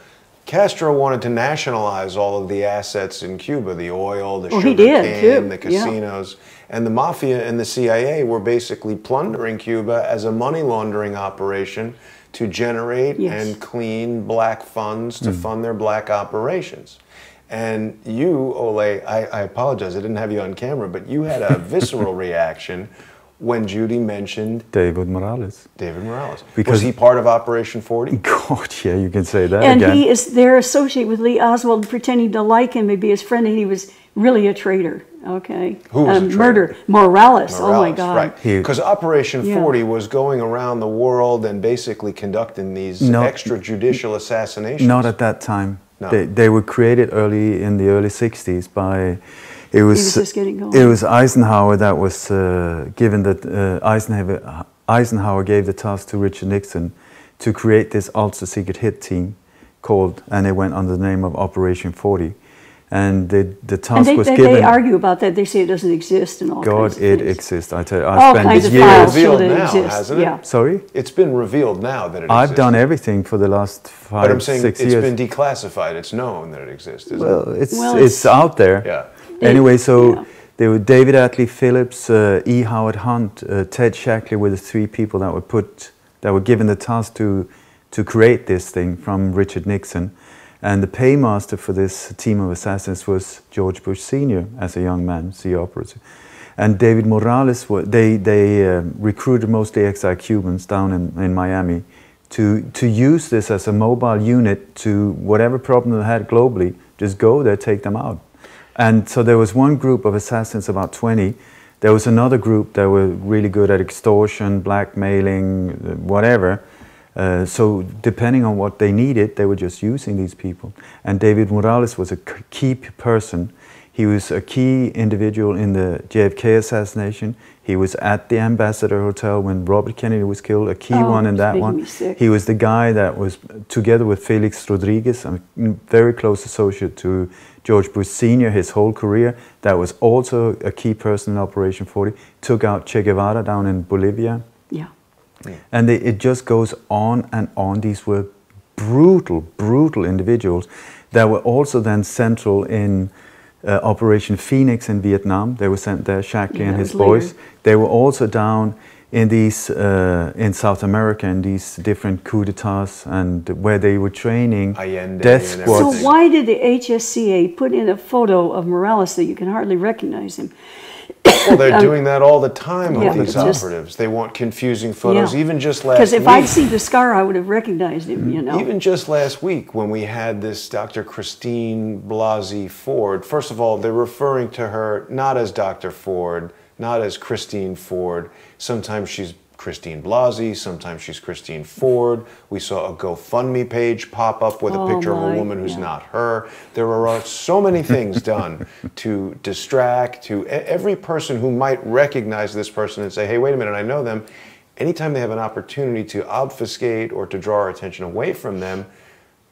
wanted to nationalize all of the assets in Cuba, the oil, the sugar cane, the casinos. And the Mafia and the CIA were basically plundering Cuba as a money laundering operation to generate and clean black funds to fund their black operations. And you, Ole, I apologize, I didn't have you on camera, but you had a visceral reaction when Judy mentioned David Morales. David Morales. Because was he part of Operation 40? God, yeah, you can say that and again. And they're associated with Lee Oswald, pretending to like him and be his friend, and he was really a traitor. Okay. Who was a traitor? Murder. Morales. Oh my God. Right. Because Operation 40 was going around the world and basically conducting these extrajudicial assassinations. Not at that time. No. They were created in the early 60s by... It was just getting going. It was Eisenhower that was given that Eisenhower gave the task to Richard Nixon to create this ultra secret hit team and it went under the name of Operation 40. And the task was given. They argue about that. They say it doesn't exist and all kinds of things. God, it exists. I tell you, I spent years. It's been revealed now, hasn't it? Yeah. Sorry? It's been revealed now that it exists. I've done everything for the last 5, 6 years. But I'm saying it's been declassified. It's known that it exists, isn't it? Well, it's out there. Yeah. Anyway, There were David Atlee Phillips, E. Howard Hunt, Ted Shackley were the three people that were given the task to create this thing from Richard Nixon. And the paymaster for this team of assassins was George Bush Sr. as a young man, CIA operative. And David Morales, they recruited mostly ex-Cubans down in Miami to use this as a mobile unit to whatever problem they had globally, just go there, take them out. And so there was one group of assassins, about 20. There was another group that were really good at extortion, blackmailing, whatever. So depending on what they needed, they were just using these people. And David Morales was a key person. He was a key individual in the JFK assassination. He was at the Ambassador Hotel when Robert Kennedy was killed, a key one in that one. He was the guy that was together with Felix Rodriguez, a very close associate to George Bush Sr. his whole career. That was also a key person in Operation 40. Took out Che Guevara down in Bolivia. Yeah. And it just goes on and on. These were brutal, brutal individuals that were also then central in Operation Phoenix in Vietnam. They were sent there, Shackley and his boys. They were also down in these in South America in these different coups d'etats and where they were training death squads. So why did the HSCA put in a photo of Morales that you can hardly recognize him? Well, they're doing that all the time with these operatives. They want confusing photos. Even just last week. Because if I'd seen the scar, I would have recognized him, you know. Even just last week when we had this Dr. Christine Blasey Ford, first of all, they're referring to her not as Dr. Ford, not as Christine Ford. Sometimes she's Christine Blasey, sometimes she's Christine Ford. We saw a GoFundMe page pop up with a picture of a woman who's not her. There are so many things done to distract, to every person who might recognize this person and say, hey, wait a minute, I know them. Anytime they have an opportunity to obfuscate or to draw our attention away from them,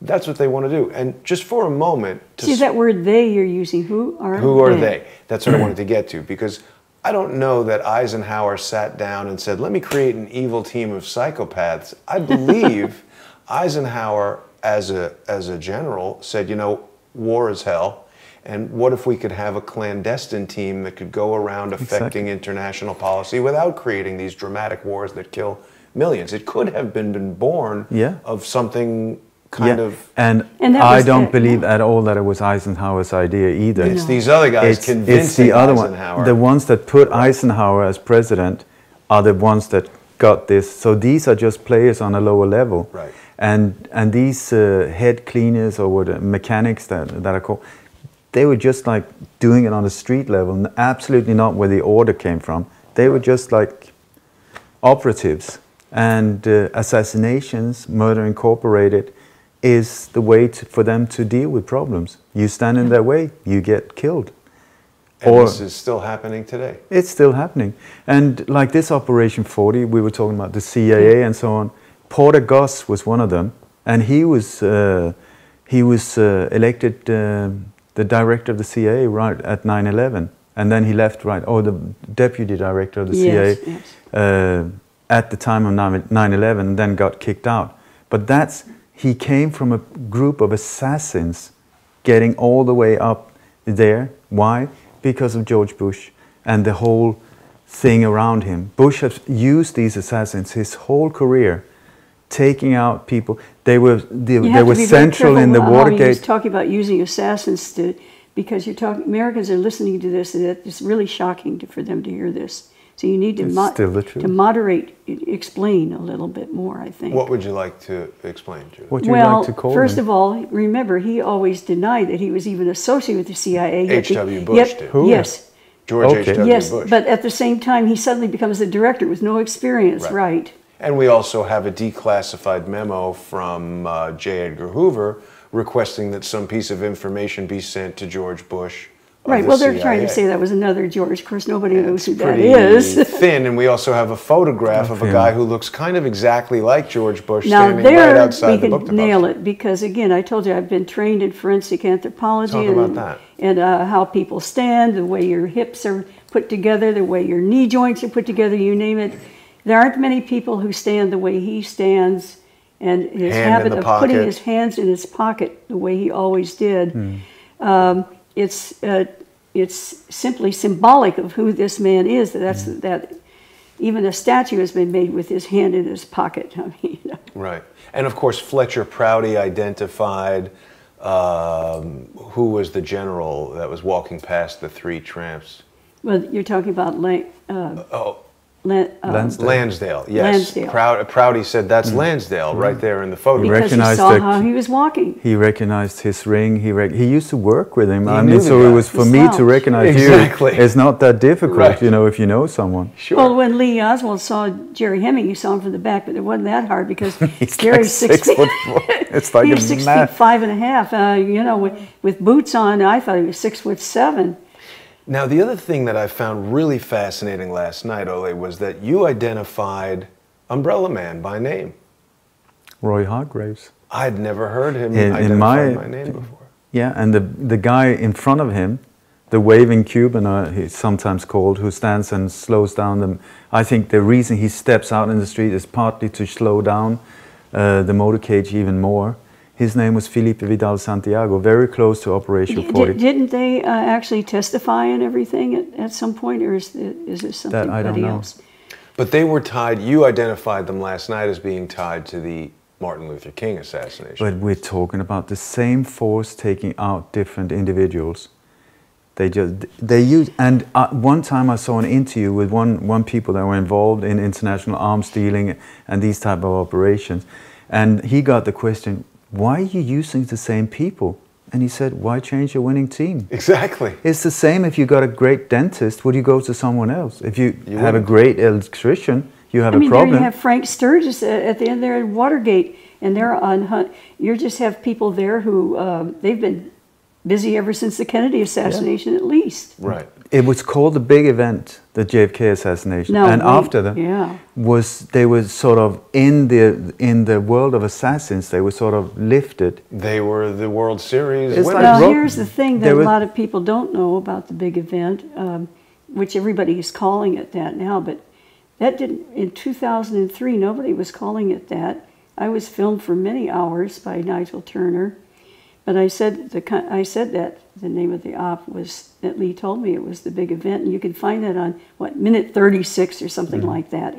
that's what they want to do. And just for a moment... See that word they you're using, who are they? That's what I wanted to get to, because I don't know that Eisenhower sat down and said, let me create an evil team of psychopaths. I believe Eisenhower, as a general, said, you know, war is hell. And what if we could have a clandestine team that could go around affecting international policy without creating these dramatic wars that kill millions? It could have been born of something kind of... And I don't believe at all that it was Eisenhower's idea either. It's these other guys convincing Eisenhower. The ones that put Eisenhower as president are the ones that got this. So these are just players on a lower level. Right. And these head cleaners or what mechanics that are called, they were just like doing it on the street level, absolutely not where the order came from. They were just like operatives. And assassinations, Murder Incorporated, is the way for them to deal with problems. You stand in their way, you get killed. And this is still happening today. It's still happening. And like this Operation 40, we were talking about the CIA and so on. Porter Goss was one of them, and he was elected the director of the CIA right at 9/11, and then he left the deputy director of the CIA at the time of 9/11, and then got kicked out. But he came from a group of assassins getting all the way up there. Why? Because of George Bush and the whole thing around him. Bush has used these assassins his whole career, taking out people. They were central in the Watergate. You're talking about using assassins because Americans are listening to this, and it's really shocking for them to hear this. So you need to moderate, explain a little bit more, I think. What would you like to explain, Judyth? What would you like to call first of all, remember, he always denied that he was even associated with the CIA. H.W. Bush did. Who? Yes. George H.W. Yes, Bush. but at the same time, he suddenly becomes the director with no experience, right? And we also have a declassified memo from J. Edgar Hoover requesting that some piece of information be sent to George Bush. Right, well, they're trying to say that was another George. Of course, nobody knows who that is. Thin, and we also have a photograph of a guy who looks kind of exactly like George Bush standing right outside the book depository. Now, there we can nail it, because, again, I told you I've been trained in forensic anthropology. Talk about that. And how people stand, the way your hips are put together, the way your knee joints are put together, you name it. There aren't many people who stand the way he stands, and his habit of putting his hands in his pocket the way he always did. it's simply symbolic of who this man is. That even a statue has been made with his hand in his pocket. I mean, you know. Right. And of course, Fletcher Prouty identified who was the general that was walking past the three tramps. Well, you're talking about Lansdale, yes. Lansdale. Prouty said that's Lansdale right there in the photo. Because he saw how he was walking. He recognized his ring. He used to work with him. I knew mean, the so guy. it was for me to recognize Exactly. you. It's not that difficult, Right. you know, if you know someone. Sure. Well, when Lee Oswald saw Jerry Hemming, he saw him from the back, but it wasn't that hard because He's Jerry's like 6 feet. 6'4". It's like he a was 6 man. feet 5.5. You know, with boots on, I thought he was 6'7". Now, the other thing that I found really fascinating last night, Ole, was that you identified Umbrella Man by name. Roy Hargraves. I'd never heard him In identified by name before. Yeah, and the guy in front of him, the waving Cuban, he's sometimes called, who stands and slows down them. I think the reason he steps out in the street is partly to slow down the motorcade even more. His name was Felipe Vidal Santiago, very close to Operation 40. Didn't they actually testify and everything at some point, or is this something That I don't know. else? But they were tied, you identified them last night as being tied to the Martin Luther King assassination. But we're talking about the same force taking out different individuals. They use, and one time I saw an interview with one people that were involved in international arms dealing and these type of operations, and he got the question, why are you using the same people? And he said, why change your winning team? Exactly. It's the same if you got a great dentist, would you go to someone else? If you have a wouldn't. great electrician, you have I mean, a problem. there you have Frank Sturgis at the end there at Watergate, and they're on hunt. You just have people there who, they've been busy ever since the Kennedy assassination at least. Right. It was called the big event, the JFK assassination, No, and wait, after that, yeah. they were sort of in the world of assassins. They were sort of lifted. They were the World Series It's winners. like Now, rock- here's the thing that there a was- lot of people don't know about the big event, which everybody is calling it that now, but that didn't, in 2003, nobody was calling it that. I was filmed for many hours by Nigel Turner, but I said that the name of the op was, that Lee told me it was the big event, and you can find that on, minute 36 or something like that.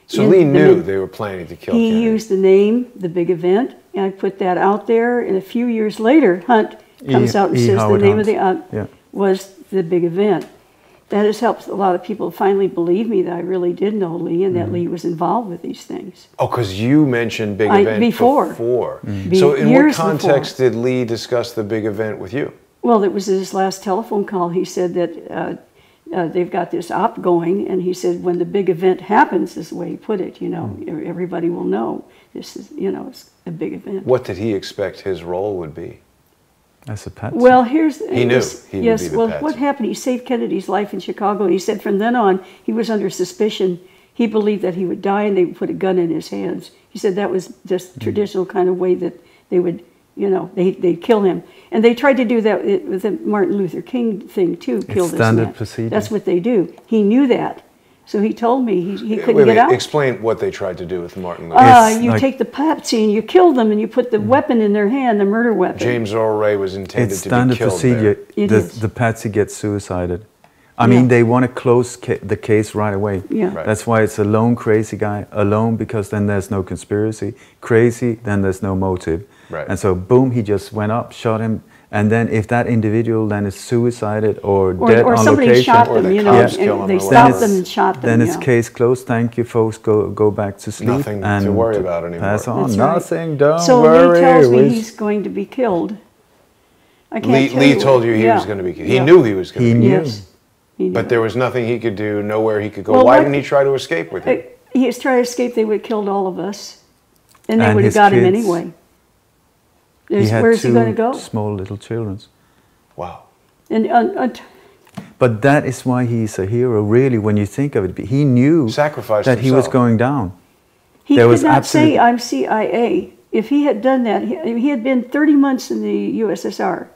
So Lee knew they were planning to kill Kennedy. He used the name, the big event, and I put that out there, and a few years later, Hunt comes out and says the name of the op was the big event. That has helped a lot of people finally believe me that I really did know Lee and that Lee was involved with these things. Oh, because you mentioned big event before. So in what context did Lee discuss the big event with you? Well, it was his last telephone call. He said that they've got this op going, and he said when the big event happens, is the way he put it, you know, everybody will know this is, you know, it's a big event. What did he expect his role would be? As a patsy. Well, here's... He knew he would be the well, patsy. what happened, he saved Kennedy's life in Chicago. He said from then on, he was under suspicion. He believed that he would die and they would put a gun in his hands. He said that was just traditional kind of way that they would, you know, they'd kill him. And they tried to do that with the Martin Luther King thing too, kill this standard man. procedure. That's what they do. He knew that. So he told me he couldn't Wait, get out. Explain what they tried to do with Martin Luther King. You like- take the patsy and you kill them and you put the weapon in their hand, the murder weapon. James Earl Ray was intended It's to be standard killed procedure. It The, is. the patsy gets suicided. I mean, they want to close the case right away. Yeah. Right. That's why it's a lone crazy guy. Alone because then there's no conspiracy. Crazy, then there's no motive. Right. And so, boom, he just went up, shot him. And then if that individual then is suicided or dead or on somebody location, shot Or them, the you know, cops kill and them they or stopped whatever. them and shot them. then it's yeah. case closed. Thank you, folks. Go back to sleep. Nothing to and worry about anymore. Pass on. That's right. Nothing. Don't So worry. Lee tells me We- he's going to be killed. I can't tell Lee you told what- you he yeah. was going to be killed. He Yeah. knew he was going He to be knew. killed. Yes. He knew. But there was nothing he could do, nowhere he could go. Well, Why what- didn't he try to escape with you? He was trying to escape, they would have killed all of us. And they And would have his got him kids. anyway. He had Where's he two going to go? small little children. Wow. And But that is why he's a hero, really, when you think of it. He knew Sacrificed that he was himself. going down. he There could was not say, absolute- I'm CIA. If he had done that, he had been 30 months in the USSR.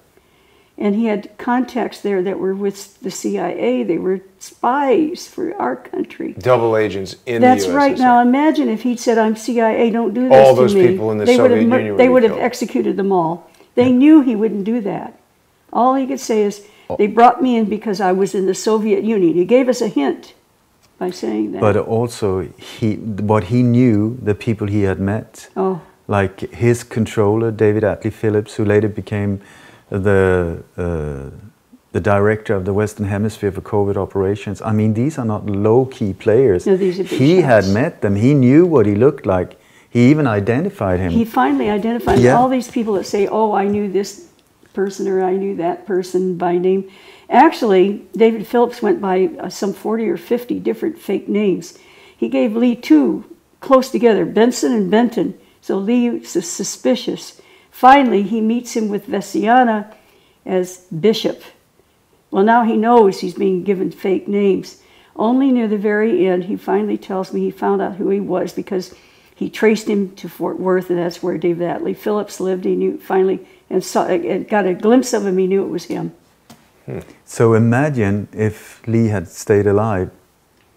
And he had contacts there that were with the CIA. They were spies for our country. Double agents in That's the USSR. right. Now imagine if he'd said, I'm CIA, don't do this All to those me. people in the They would Soviet have Union would They be would have killed. executed them all. They knew he wouldn't do that. All he could say is, They brought me in because I was in the Soviet Union. He gave us a hint by saying that. But also, what he knew, the people he had met, like his controller, David Atlee Phillips, who later became the director of the Western Hemisphere for COVID operations. I mean, these are not low-key players. No, these are big he shots. had met them. He knew what he looked like. He even identified him. He finally identified all these people that say, oh, I knew this person or I knew that person by name. Actually, David Phillips went by some 40 or 50 different fake names. He gave Lee 2 close together, Benson and Benton. So Lee was suspicious. Finally, he meets him with Vesiana as Bishop. Well, now he knows he's being given fake names. Only near the very end, he finally tells me he found out who he was because he traced him to Fort Worth, and that's where David Atlee Phillips lived. He knew finally, and got a glimpse of him. He knew it was him. So imagine if Lee had stayed alive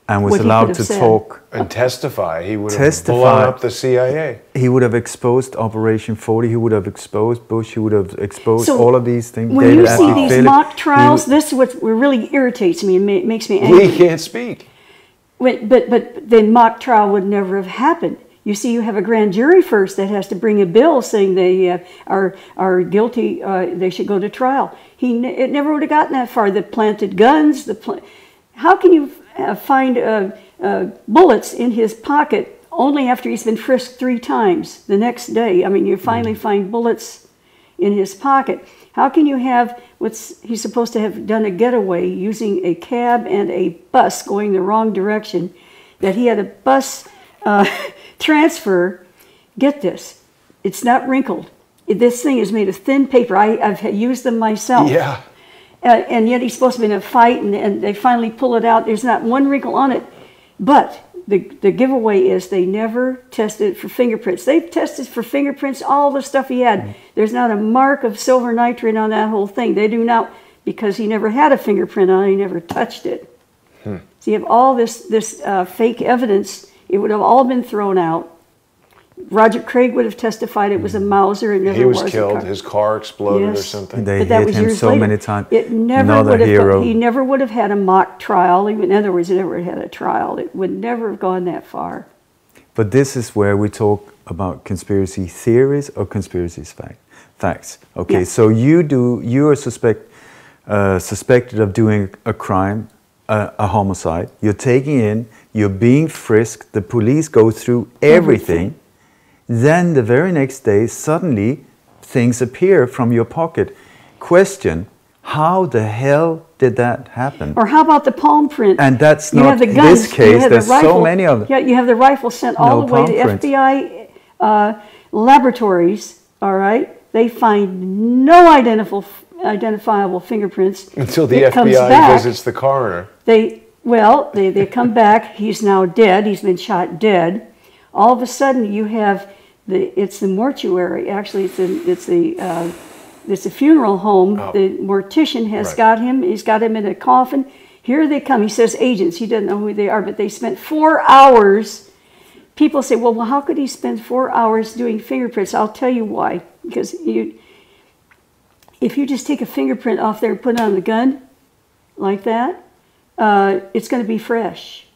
and was allowed to talk and testify. He would have blown up the CIA. He would have exposed Operation 40. He would have exposed Bush. He would have exposed all of these things. When you see these mock trials, this is what really irritates me and makes me angry. Lee can't speak. But then mock trial would never have happened. You see, you have a grand jury first that has to bring a bill saying they are guilty, they should go to trial. It never would have gotten that far. The planted guns, how can you find bullets in his pocket only after he's been frisked 3 times the next day? I mean, you finally find bullets in his pocket. How can you have he's supposed to have done a getaway using a cab and a bus going the wrong direction, that he had a bus transfer? Get this, it's not wrinkled. This thing is made of thin paper. I've used them myself. Yeah. And yet he's supposed to be in a fight, and they finally pull it out. There's not one wrinkle on it. But the giveaway is they never tested it for fingerprints. They've tested for fingerprints, all the stuff he had. There's not a mark of silver nitrate on that whole thing. They do not, because he never had a fingerprint on it. He never touched it. So you have all this fake evidence. It would have all been thrown out. Roger Craig would have testified it was a Mauser. It never he was killed. His car exploded or something. They hit him so many times. It never would have. He never would have had a mock trial. In other words, he never had a trial. It would never have gone that far. But this is where we talk about conspiracy theories or conspiracy facts. Okay, so you are suspected of doing a crime, a homicide. You're taking in. You're being frisked. The police go through everything. Then the very next day, suddenly, things appear from your pocket. Question, how the hell did that happen? Or how about the palm print? And that's not this case. There's so many of them. Yeah, you have the rifle sent all the way to FBI laboratories, all right? They find no identifiable fingerprints. Until the FBI visits the coroner. They come back. He's now dead. He's been shot dead. All of a sudden, you have it's the mortuary. Actually, it's a funeral home. The mortician has got him. He's got him in a coffin. Here they come. He says agents. He doesn't know who they are, but they spent 4 hours. People say, well, how could he spend 4 hours doing fingerprints? I'll tell you why. Because if you just take a fingerprint off there and put it on the gun like that, it's going to be fresh.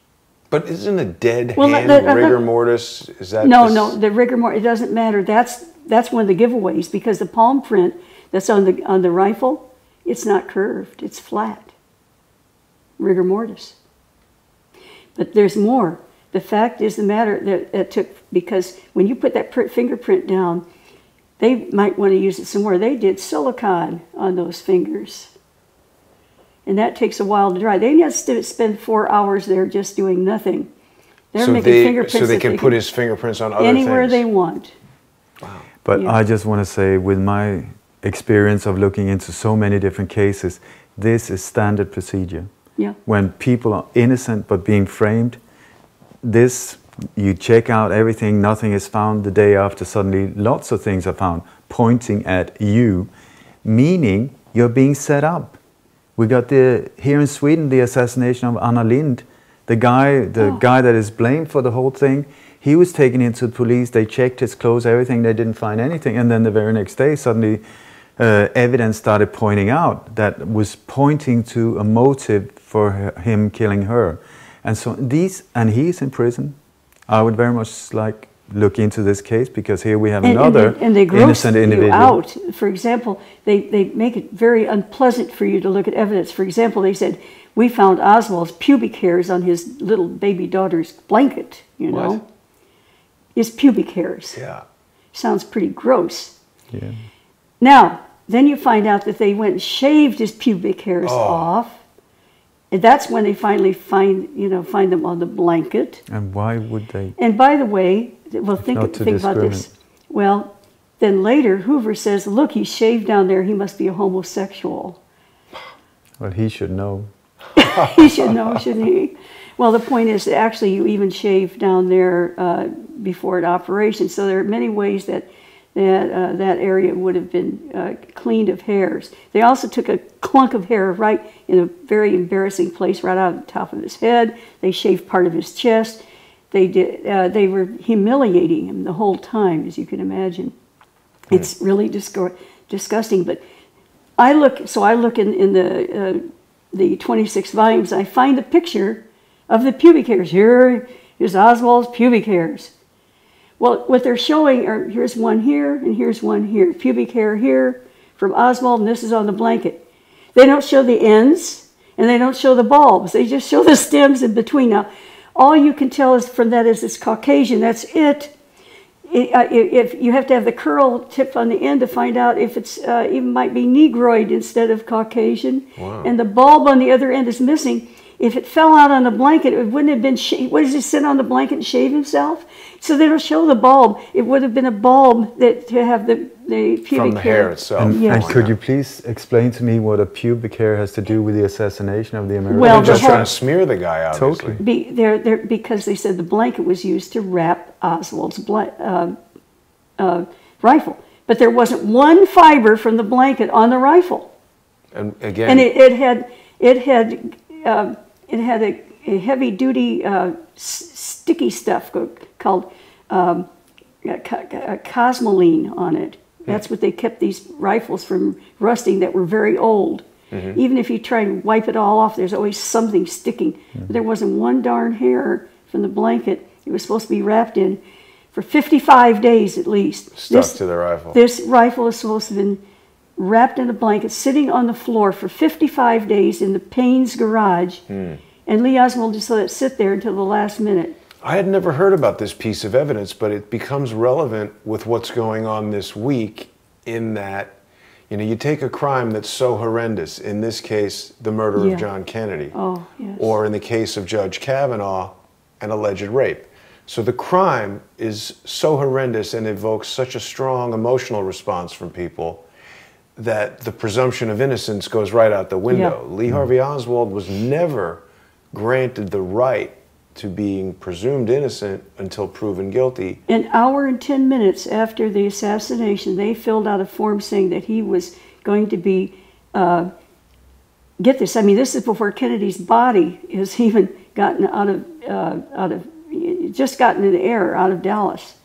But isn't a dead hand rigor mortis? Is that no? The rigor mortis, it doesn't matter. That's one of the giveaways, because the palm print that's on the rifle, it's not curved. It's flat. Rigor mortis. But there's more. The fact is the matter that it took, because when you put that fingerprint down, they might want to use it somewhere. They did silicone on those fingers. And that takes a while to dry. They just spend 4 hours there just doing nothing. They're making fingerprints. So they can put his fingerprints on other anywhere things. they want. Wow. But I just want to say, with my experience of looking into so many different cases, this is standard procedure. Yeah. When people are innocent but being framed, you check out everything, nothing is found. The day after, suddenly lots of things are found pointing at you, meaning you're being set up. We got here in Sweden, the assassination of Anna Lindh, the guy that is blamed for the whole thing. He was taken into the police. They checked his clothes, everything. They didn't find anything, and then the very next day, suddenly, evidence started pointing out that was pointing to a motive for him killing her. And so and he's in prison. I would very much like look into this case, because here we have another innocent individual. Out. For example, they make it very unpleasant for you to look at evidence. For example, they said, we found Oswald's pubic hairs on his little baby daughter's blanket, you know. What? His pubic hairs. Yeah. Sounds pretty gross. Yeah. Now, then you find out that they went and shaved his pubic hairs off. And that's when they finally find them on the blanket. And why would they? And by the way, well, think about this. Well, then later Hoover says, look, he's shaved down there, he must be a homosexual. Well, he should know. He should know, shouldn't he? Well, the point is that actually you even shave down there before an operation. So there are many ways that that area would have been cleaned of hairs. They also took a clunk of hair right in a very embarrassing place right out of the top of his head. They shaved part of his chest. They were humiliating him the whole time, as you can imagine. It's really disgusting. But I look in the 26 volumes. I find the picture of the pubic hairs. Here is Oswald's pubic hairs. Well, what they're showing are, here's one here and here's one here. Pubic hair here from Oswald, and this is on the blanket. They don't show the ends, and they don't show the bulbs. They just show the stems in between. Now, all you can tell is from that is it's Caucasian. That's it. If you have to have the curl tip on the end to find out if it's even might be Negroid instead of Caucasian. Wow. And the bulb on the other end is missing. If it fell out on the blanket, it wouldn't have been what does he sit on the blanket and shave himself? So they don't show the bulb. It would have been a bulb that to have the pubic from the hair itself. And could you please explain to me what a pubic hair has to do with the assassination of the American? Well, they're just trying to smear the guy, obviously. Totally. Because they said the blanket was used to wrap Oswald's rifle, but there wasn't one fiber from the blanket on the rifle. And again, and it had a heavy-duty sticky stuff called cosmoline on it. That's what they kept these rifles from rusting that were very old. Mm-hmm. Even if you try and wipe it all off, there's always something sticking. Mm-hmm. But there wasn't one darn hair from the blanket it was supposed to be wrapped in for 55 days at least. Stuck to the rifle. This rifle is supposed to have been wrapped in a blanket, sitting on the floor for 55 days in the Payne's garage. And Lee Oswald just let it sit there until the last minute. I had never heard about this piece of evidence, but it becomes relevant with what's going on this week in that, you take a crime that's so horrendous, in this case, the murder of John Kennedy, or in the case of Judge Kavanaugh, an alleged rape. So the crime is so horrendous and evokes such a strong emotional response from people that the presumption of innocence goes right out the window. Lee Harvey Oswald was never granted the right to being presumed innocent until proven guilty. An hour and 10 minutes after the assassination, they filled out a form saying that he was going to be, get this, I mean, this is before Kennedy's body has even gotten just gotten in the air out of Dallas.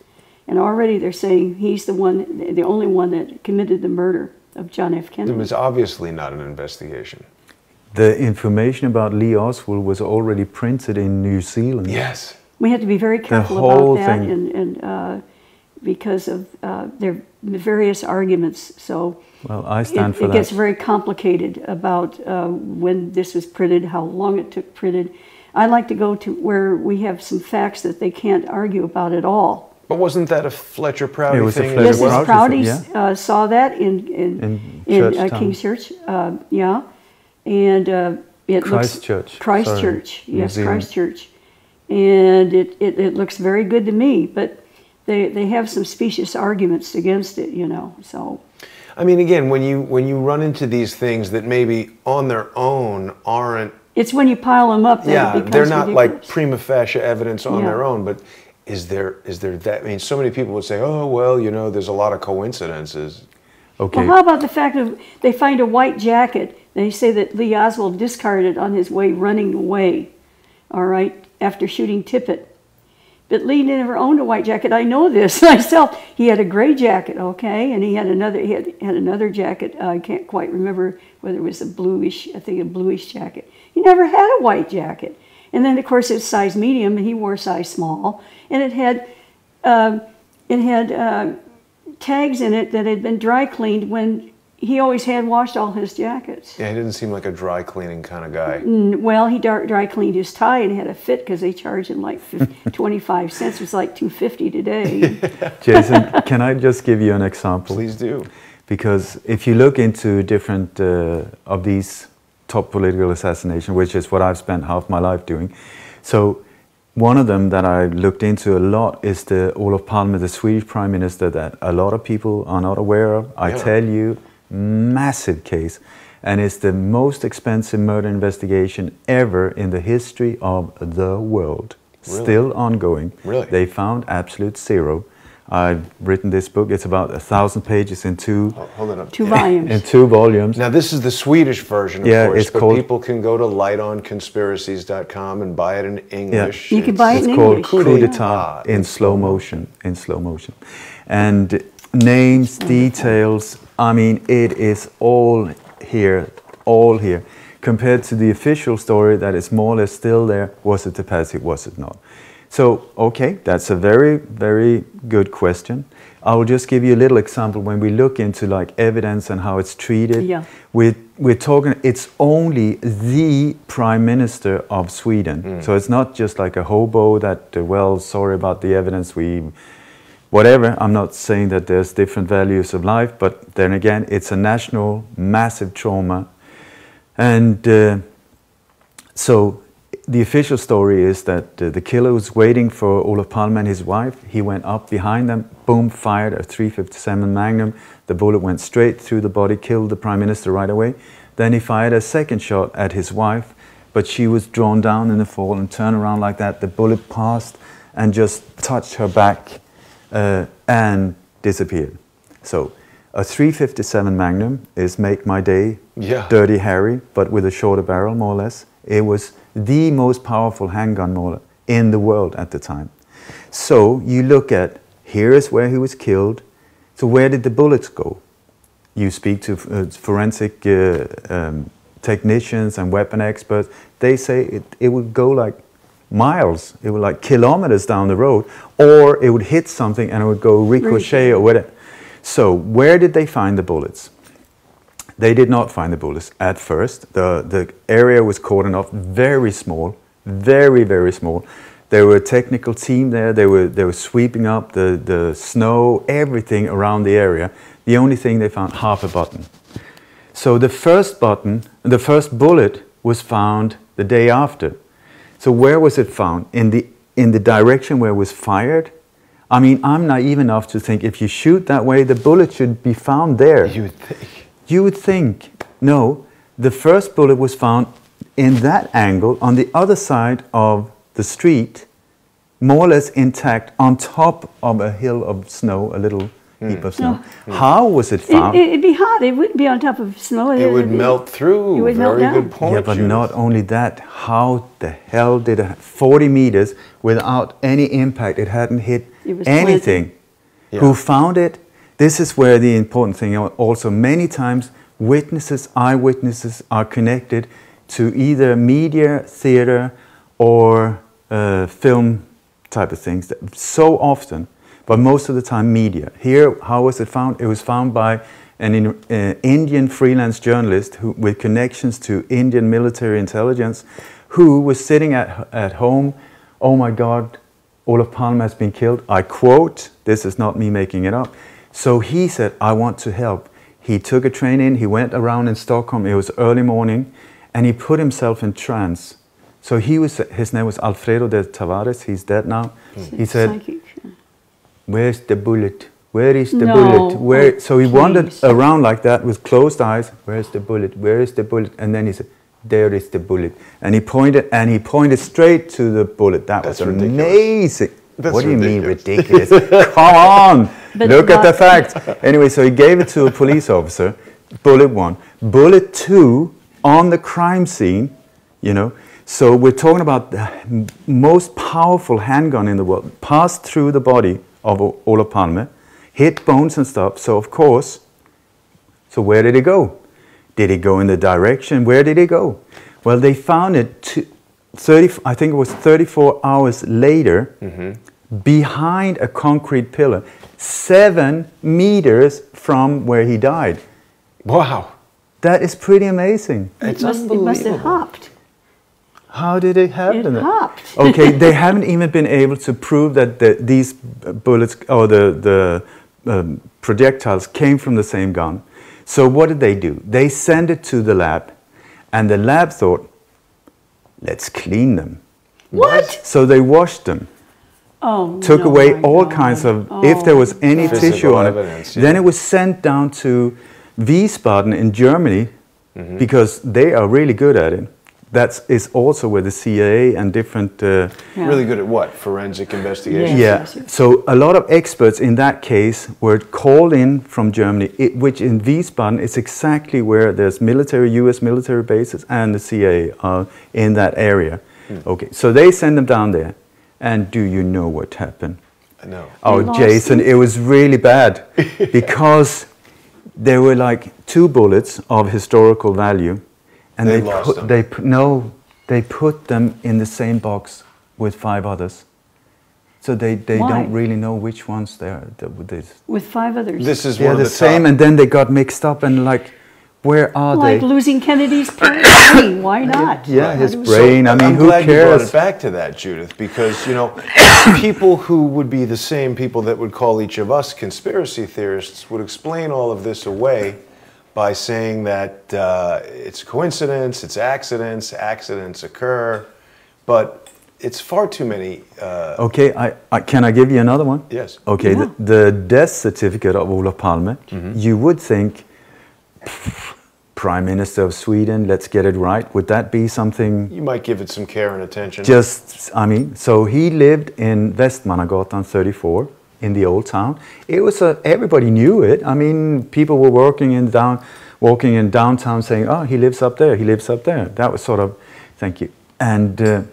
And already they're saying he's the only one that committed the murder of John F. Kennedy. It was obviously not an investigation. The information about Lee Oswald was already printed in New Zealand. Yes. We have to be very careful about that, and because of their various arguments. So well, I stand for that. It gets very complicated about when this was printed, how long it took printed. I like to go to where we have some facts that they can't argue about at all. But wasn't that a Fletcher Prouty thing? Yes, Prouty saw that in King's Church. And it Christchurch. Christchurch, yes, Christchurch. And it looks very good to me, but they have some specious arguments against it, so. I mean, again, when you run into these things that maybe on their own aren't. It's when you pile them up that it becomes they're not ridiculous. like prima facie evidence on their own, but is there that, I mean, so many people would say, oh, well, there's a lot of coincidences. Okay. Well, how about the fact that they find a white jacket? They say that Lee Oswald discarded it on his way running away, all right, after shooting Tippit. But Lee never owned a white jacket. I know this myself. He had a gray jacket, okay, and he had another jacket. I can't quite remember whether it was a bluish, I think a bluish jacket. He never had a white jacket. And then, of course, it's size medium, and he wore size small. And it had tags in it that had been dry cleaned when he always had washed all his jackets. Yeah, he didn't seem like a dry cleaning kind of guy. Well, he dry cleaned his tie and had a fit because they charged him like 25 cents. It was like $2.50 today. Jason, can I just give you an example? Please do. Because if you look into different of these top political assassinations, which is what I've spent half my life doing, so one of them that I looked into a lot is the Olof Palme, the Swedish Prime Minister, that a lot of people are not aware of. I tell you, massive case, and it's the most expensive murder investigation ever in the history of the world. Really? Still ongoing. Really? They found absolute zero. I've written this book. It's about 1,000 pages in two volumes. In 2 volumes. Now this is the Swedish version, of course, it's but called, people can go to lightonconspiracies.com and buy it in English. Yeah. You can buy it in English. It's called Coup d'etat in slow motion. In slow motion, and names, details. I mean, it is all here, all here. Compared to the official story that is more or less still there, was it the Patsy, was it not? So, okay, that's a very, very good question. I will just give you a little example. When we look into like evidence and how it's treated, we're talking, it's only the Prime Minister of Sweden. So it's not just like a hobo that, well, sorry about the evidence, whatever. I'm not saying that there's different values of life, but then again, it's a national, massive trauma. And so the official story is that the killer was waiting for Olof Palme and his wife. He went up behind them, boom, fired a .357 Magnum. The bullet went straight through the body, killed the Prime Minister right away. Then he fired a second shot at his wife, but she was drawn down in the fall and turned around like that. The bullet passed and just touched her back and disappeared. So a .357 Magnum is Make My Day, Dirty Harry, but with a shorter barrel, more or less. It was the most powerful handgun in the world at the time. So you look at, here is where he was killed. So where did the bullets go? You speak to forensic technicians and weapon experts. They say it would go like miles. It would like kilometers down the road, or it would hit something and it would go ricochet or whatever. So where did they find the bullets? They did not find the bullets at first. The area was cordoned off, very small, very, very small. There were a technical team there. They were sweeping up the snow, everything around the area. The only thing they found, half a button. So the first bullet was found the day after. So where was it found? In the direction where it was fired? I mean, I'm naive enough to think if you shoot that way, the bullet should be found there. You would think. You would think. No, the first bullet was found in that angle on the other side of the street, more or less intact, on top of a hill of snow, a little heap of snow. How was it found? It'd be hot. It wouldn't be on top of snow. It would melt through. It would melt down. Good point. Yeah, but not only that, how the hell did 40 meters without any impact, it hadn't hit anything. Who found it? This is where the important thing also, many times witnesses, eyewitnesses are connected to either media, theater, or film type of things. So often, but most of the time media. Here, how was it found? It was found by an Indian freelance journalist with connections to Indian military intelligence, who was sitting at home. Oh my God, Olof Palme has been killed. I quote, this is not me making it up. So he said, I want to help. He took a train in, he went around in Stockholm, it was early morning, and he put himself in trance. So his name was Alfredo de Tavares, he's dead now. He said, where's the bullet? Where is the bullet? So he wandered around like that with closed eyes. Where's the bullet? Where is the bullet? And then he said, there is the bullet. And he pointed straight to the bullet. That's amazing. What do you mean ridiculous? Come on, look at the facts. Anyway, so he gave it to a police officer, bullet 1. Bullet 2 on the crime scene, you know. So we're talking about the most powerful handgun in the world. Passed through the body of Ole Palme, hit bones and stuff. So of course, so where did it go? Did it go in the direction? Where did it go? Well, they found it 30, I think it was 34 hours later, behind a concrete pillar, 7 meters from where he died. Wow. That is pretty amazing. It's It must have hopped. How did it happen? It hopped. Okay, they haven't even been able to prove that these bullets or the projectiles came from the same gun. So what did they do? They sent it to the lab, and the lab thought, let's clean them. What? So they washed them. Oh, Took no, away my all God. kinds of, if there was any Physical tissue on it. evidence, yeah. Then it was sent down to Wiesbaden in Germany, because they are really good at it. That is also where the CIA and different... Really good at what? Forensic investigation? Yes. Yeah, so a lot of experts in that case were called in from Germany, which in Wiesbaden is exactly where there's military, US military bases and the CIA are in that area. Okay, so they send them down there. And do you know what happened? No. Oh, lost Jason, them? it was really bad because there were like 2 bullets of historical value, and They lost them. they put them in the same box with 5 others. So they Why? don't really know which ones they're. With 5 others. This is They're one of the the same, top. and then they got mixed up, and like, where are like they? losing Kennedy's brain. Why not? Yeah, his How do we- brain. I mean, I'm who glad you brought cares? it back to that, Judyth, because, you know, people who would be the same people that would call each of us conspiracy theorists would explain all of this away by saying that it's coincidence, it's accidents, accidents occur, but it's far too many. Okay, can I give you another one? Yes. Okay, Yeah. the death certificate of Olof Palme, you would think, Prime Minister of Sweden, let's get it right. Would that be something You might give it some care and attention. just, I mean, so he lived in Västmannagatan 34 in the old town. It was everybody knew it. I mean, people were walking in downtown saying, oh, he lives up there, he lives up there. That was sort of, thank you. And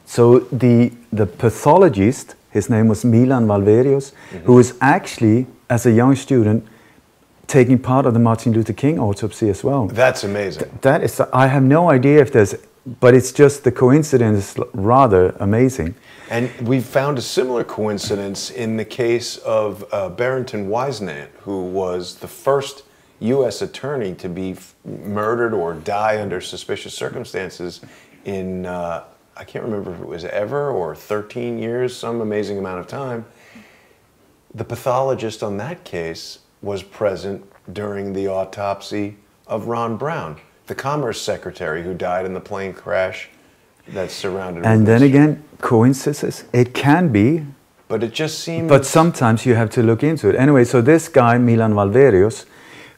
so the pathologist, his name was Milan Valverius, who was actually, as a young student, taking part of the Martin Luther King autopsy as well. That's amazing. That is, I have no idea if there's, but it's just the coincidence is rather amazing. And we found a similar coincidence in the case of Barrington Wisenant, who was the first U.S. attorney to be murdered or die under suspicious circumstances in, I can't remember if it was ever or 13 years, some amazing amount of time. The pathologist on that case was present during the autopsy of Ron Brown, the Commerce Secretary who died in the plane crash that's surrounded. And with then mystery. again, coincidences, it can be, But it just seems. but sometimes you have to look into it. Anyway, so this guy, Milan Valverius,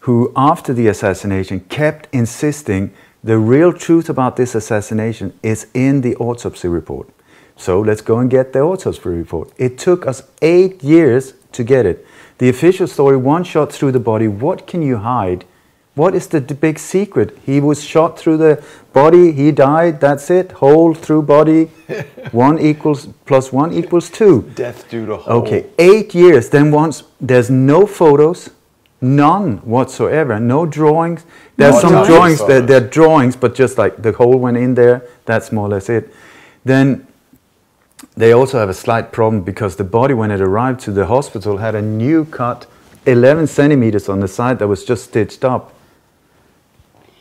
who after the assassination kept insisting the real truth about this assassination is in the autopsy report. So let's go and get the autopsy report. It took us 8 years to get it. The official story, 1 shot through the body. What can you hide? What is the big secret? He was shot through the body, he died, that's it. Hole through body, 1 plus 1 equals 2. Death due to hole. Okay, 8 years. Then once, there's no photos, none whatsoever, no drawings. There's No some drawings. drawings, they're drawings, but just like the hole went in there, that's more or less it. Then they also have a slight problem because the body, when it arrived to the hospital, had a new cut, 11 centimeters on the side that was just stitched up.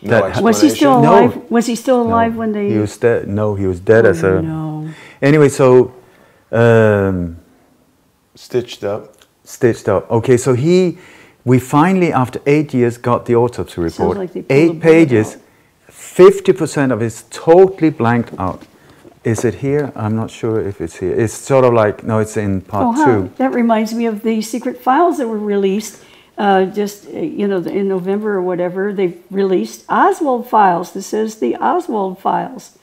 No That- Was he still No. alive? Was he still alive when they? He was dead. No, he was dead as a... No. Anyway, so... Stitched up. Stitched up. Okay, so we finally, after 8 years, got the autopsy report. like they pulled 8 the bullet pages, 50% of it's totally blanked out. Is it here? I'm not sure if it's here. It's sort of like, no, it's in part 2. That reminds me of the secret files that were released in November or whatever. They released Oswald files. This is the Oswald files.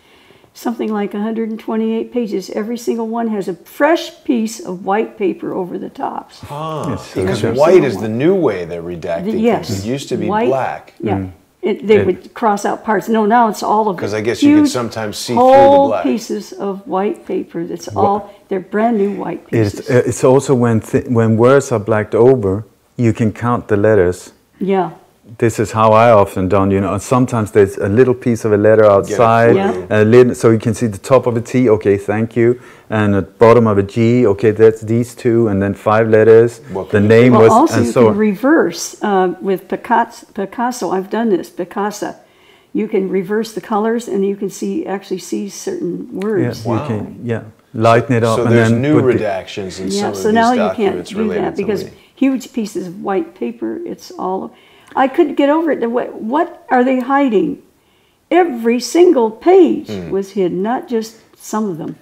Something like 128 pages. Every single one has a fresh piece of white paper over the tops. Ah, Yes, because okay. white is the new way they're redacting Yes. things. It used to be White, black. Yeah. They would cross out parts. No, now it's all of it. Because I guess you can sometimes see through the whole black. pieces of white paper. That's all. They're brand new white pieces. It's also when words are blacked over, you can count the letters. Yeah. This is how I often done, you know. Sometimes there's a little piece of a letter outside, so you can see the top of a T, okay, thank you, and the bottom of a G, okay, that's these two, and then 5 letters. The name was, also and you so can reverse with Picasso. I've done this, Picasso. You can reverse the colors, and you can actually see certain words. Yeah, you can, lighten it up. So and there's then new redactions in some of so these now you documents can't do related that because to Lee. huge pieces of white paper. It's all. I couldn't get over it. What are they hiding? Every single page was hidden, not just some of them.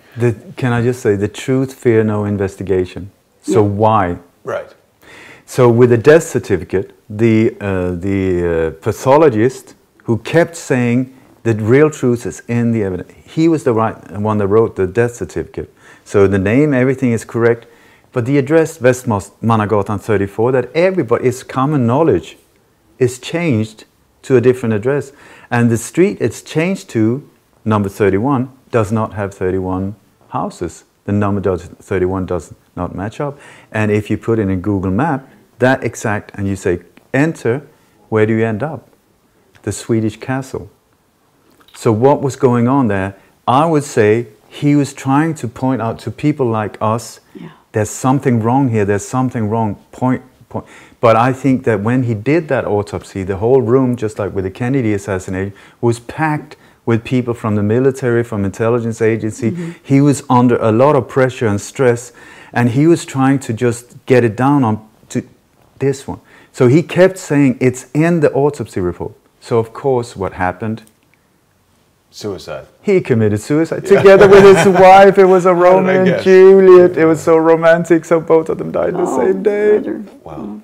Can I just say, the truth fear no investigation. So why? Right. So with the death certificate, the pathologist who kept saying the real truth is in the evidence, he was the one that wrote the death certificate. So the name, everything is correct, but the address, Västmannagatan 34, that everybody, it's common knowledge, is changed to a different address. And the street it's changed to, number 31, does not have 31 houses. The number 31 does not match up. And if you put in a Google map, that exact, and you say enter, where do you end up? The Swedish castle. So what was going on there? I would say he was trying to point out to people like us, there's something wrong here, there's something wrong, point. But I think that when he did that autopsy, the whole room, just like with the Kennedy assassination, was packed with people from the military, from intelligence agency. He was under a lot of pressure and stress, and he was trying to just get it down on to this one. So he kept saying it's in the autopsy report. So of course, what happened? Suicide. He committed suicide together with his wife. It was a Romeo and Juliet. It was so romantic. So both of them died the same day. Brother. Wow.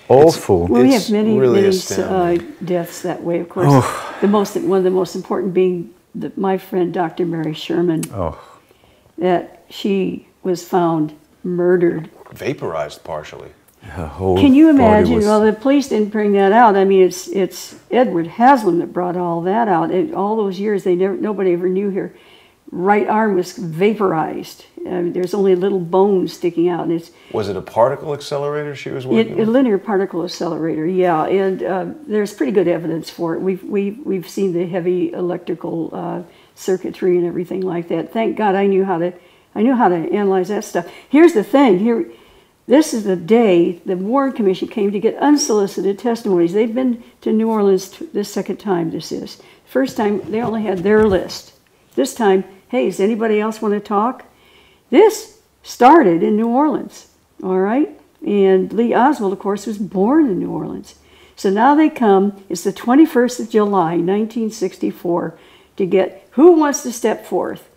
Awful. Well, we have many, really many deaths that way, of course. One of the most important being my friend, Dr. Mary Sherman, that she was found murdered. Vaporized partially. Can you imagine? Well, the police didn't bring that out. I mean, it's Edward Haslam that brought all that out. All those years, nobody ever knew her right arm was vaporized. There's only a little bone sticking out. And was it a particle accelerator she was working with? A linear particle accelerator, yeah. And there's pretty good evidence for it. We've seen the heavy electrical circuitry and everything like that. Thank God I knew how to analyze that stuff. Here's the thing. This is the day the Warren Commission came to get unsolicited testimonies. They've been to New Orleans this second time. This is first time they only had their list. This time, hey, does anybody else want to talk? This started in New Orleans, all right? And Lee Oswald, of course, was born in New Orleans. So now they come, it's the 21st of July, 1964, to get who wants to step forth.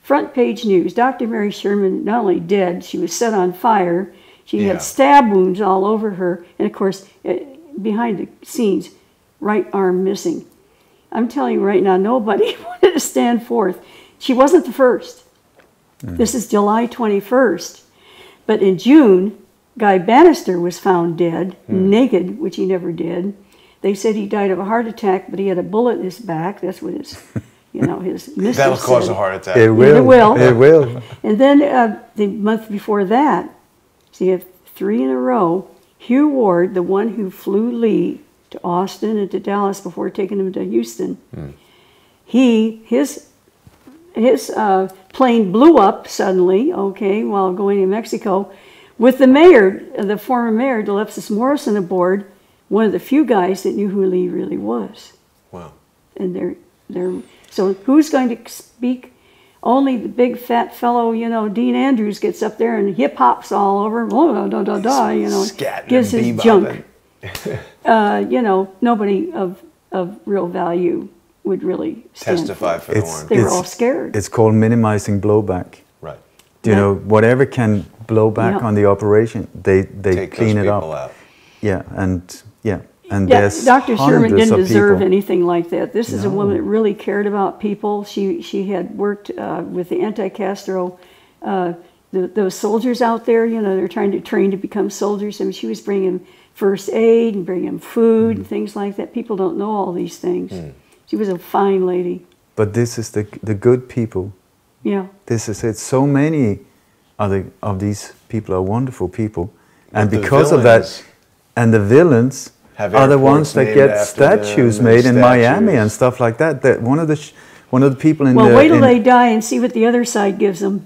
Front page news, Dr. Mary Sherman not only dead, she was set on fire. She had stab wounds all over her. And of course, behind the scenes, right arm missing. I'm telling you right now, nobody wanted to stand forth. She wasn't the first. This is July 21st. But in June, Guy Bannister was found dead, naked, which he never did. They said he died of a heart attack, but he had a bullet in his back. That's what his, his mistress That'll cause said. a heart attack. It will. It will. It will. And then the month before that, so you have 3 in a row, Hugh Ward, the one who flew Lee to Austin and to Dallas before taking him to Houston, his plane blew up suddenly, while going to Mexico, with the mayor, the former mayor, Delphus Morrison aboard, one of the few guys that knew who Lee really was. Wow. And so who's going to speak? Only the big fat fellow, Dean Andrews gets up there and hip hops all over, gives his junk. Nobody of real value would really testify for the Warren. They were all scared. It's called minimizing blowback. Right. Whatever can blow back on the operation, they clean it up. Out. Yeah, and Dr. Sherman didn't deserve people. Anything like that. This is a woman that really cared about people. She had worked with the anti-Castro, those soldiers out there. They're trying to train to become soldiers. I mean, she was bringing first aid and bring him food and things like that. People don't know all these things. She was a fine lady. But this is the good people. Yeah. This is it. So many of these people are wonderful people. And But because of that, and the villains are the ones that get statues made in Miami and stuff like that. That one of the people in well, wait till they die and see what the other side gives them.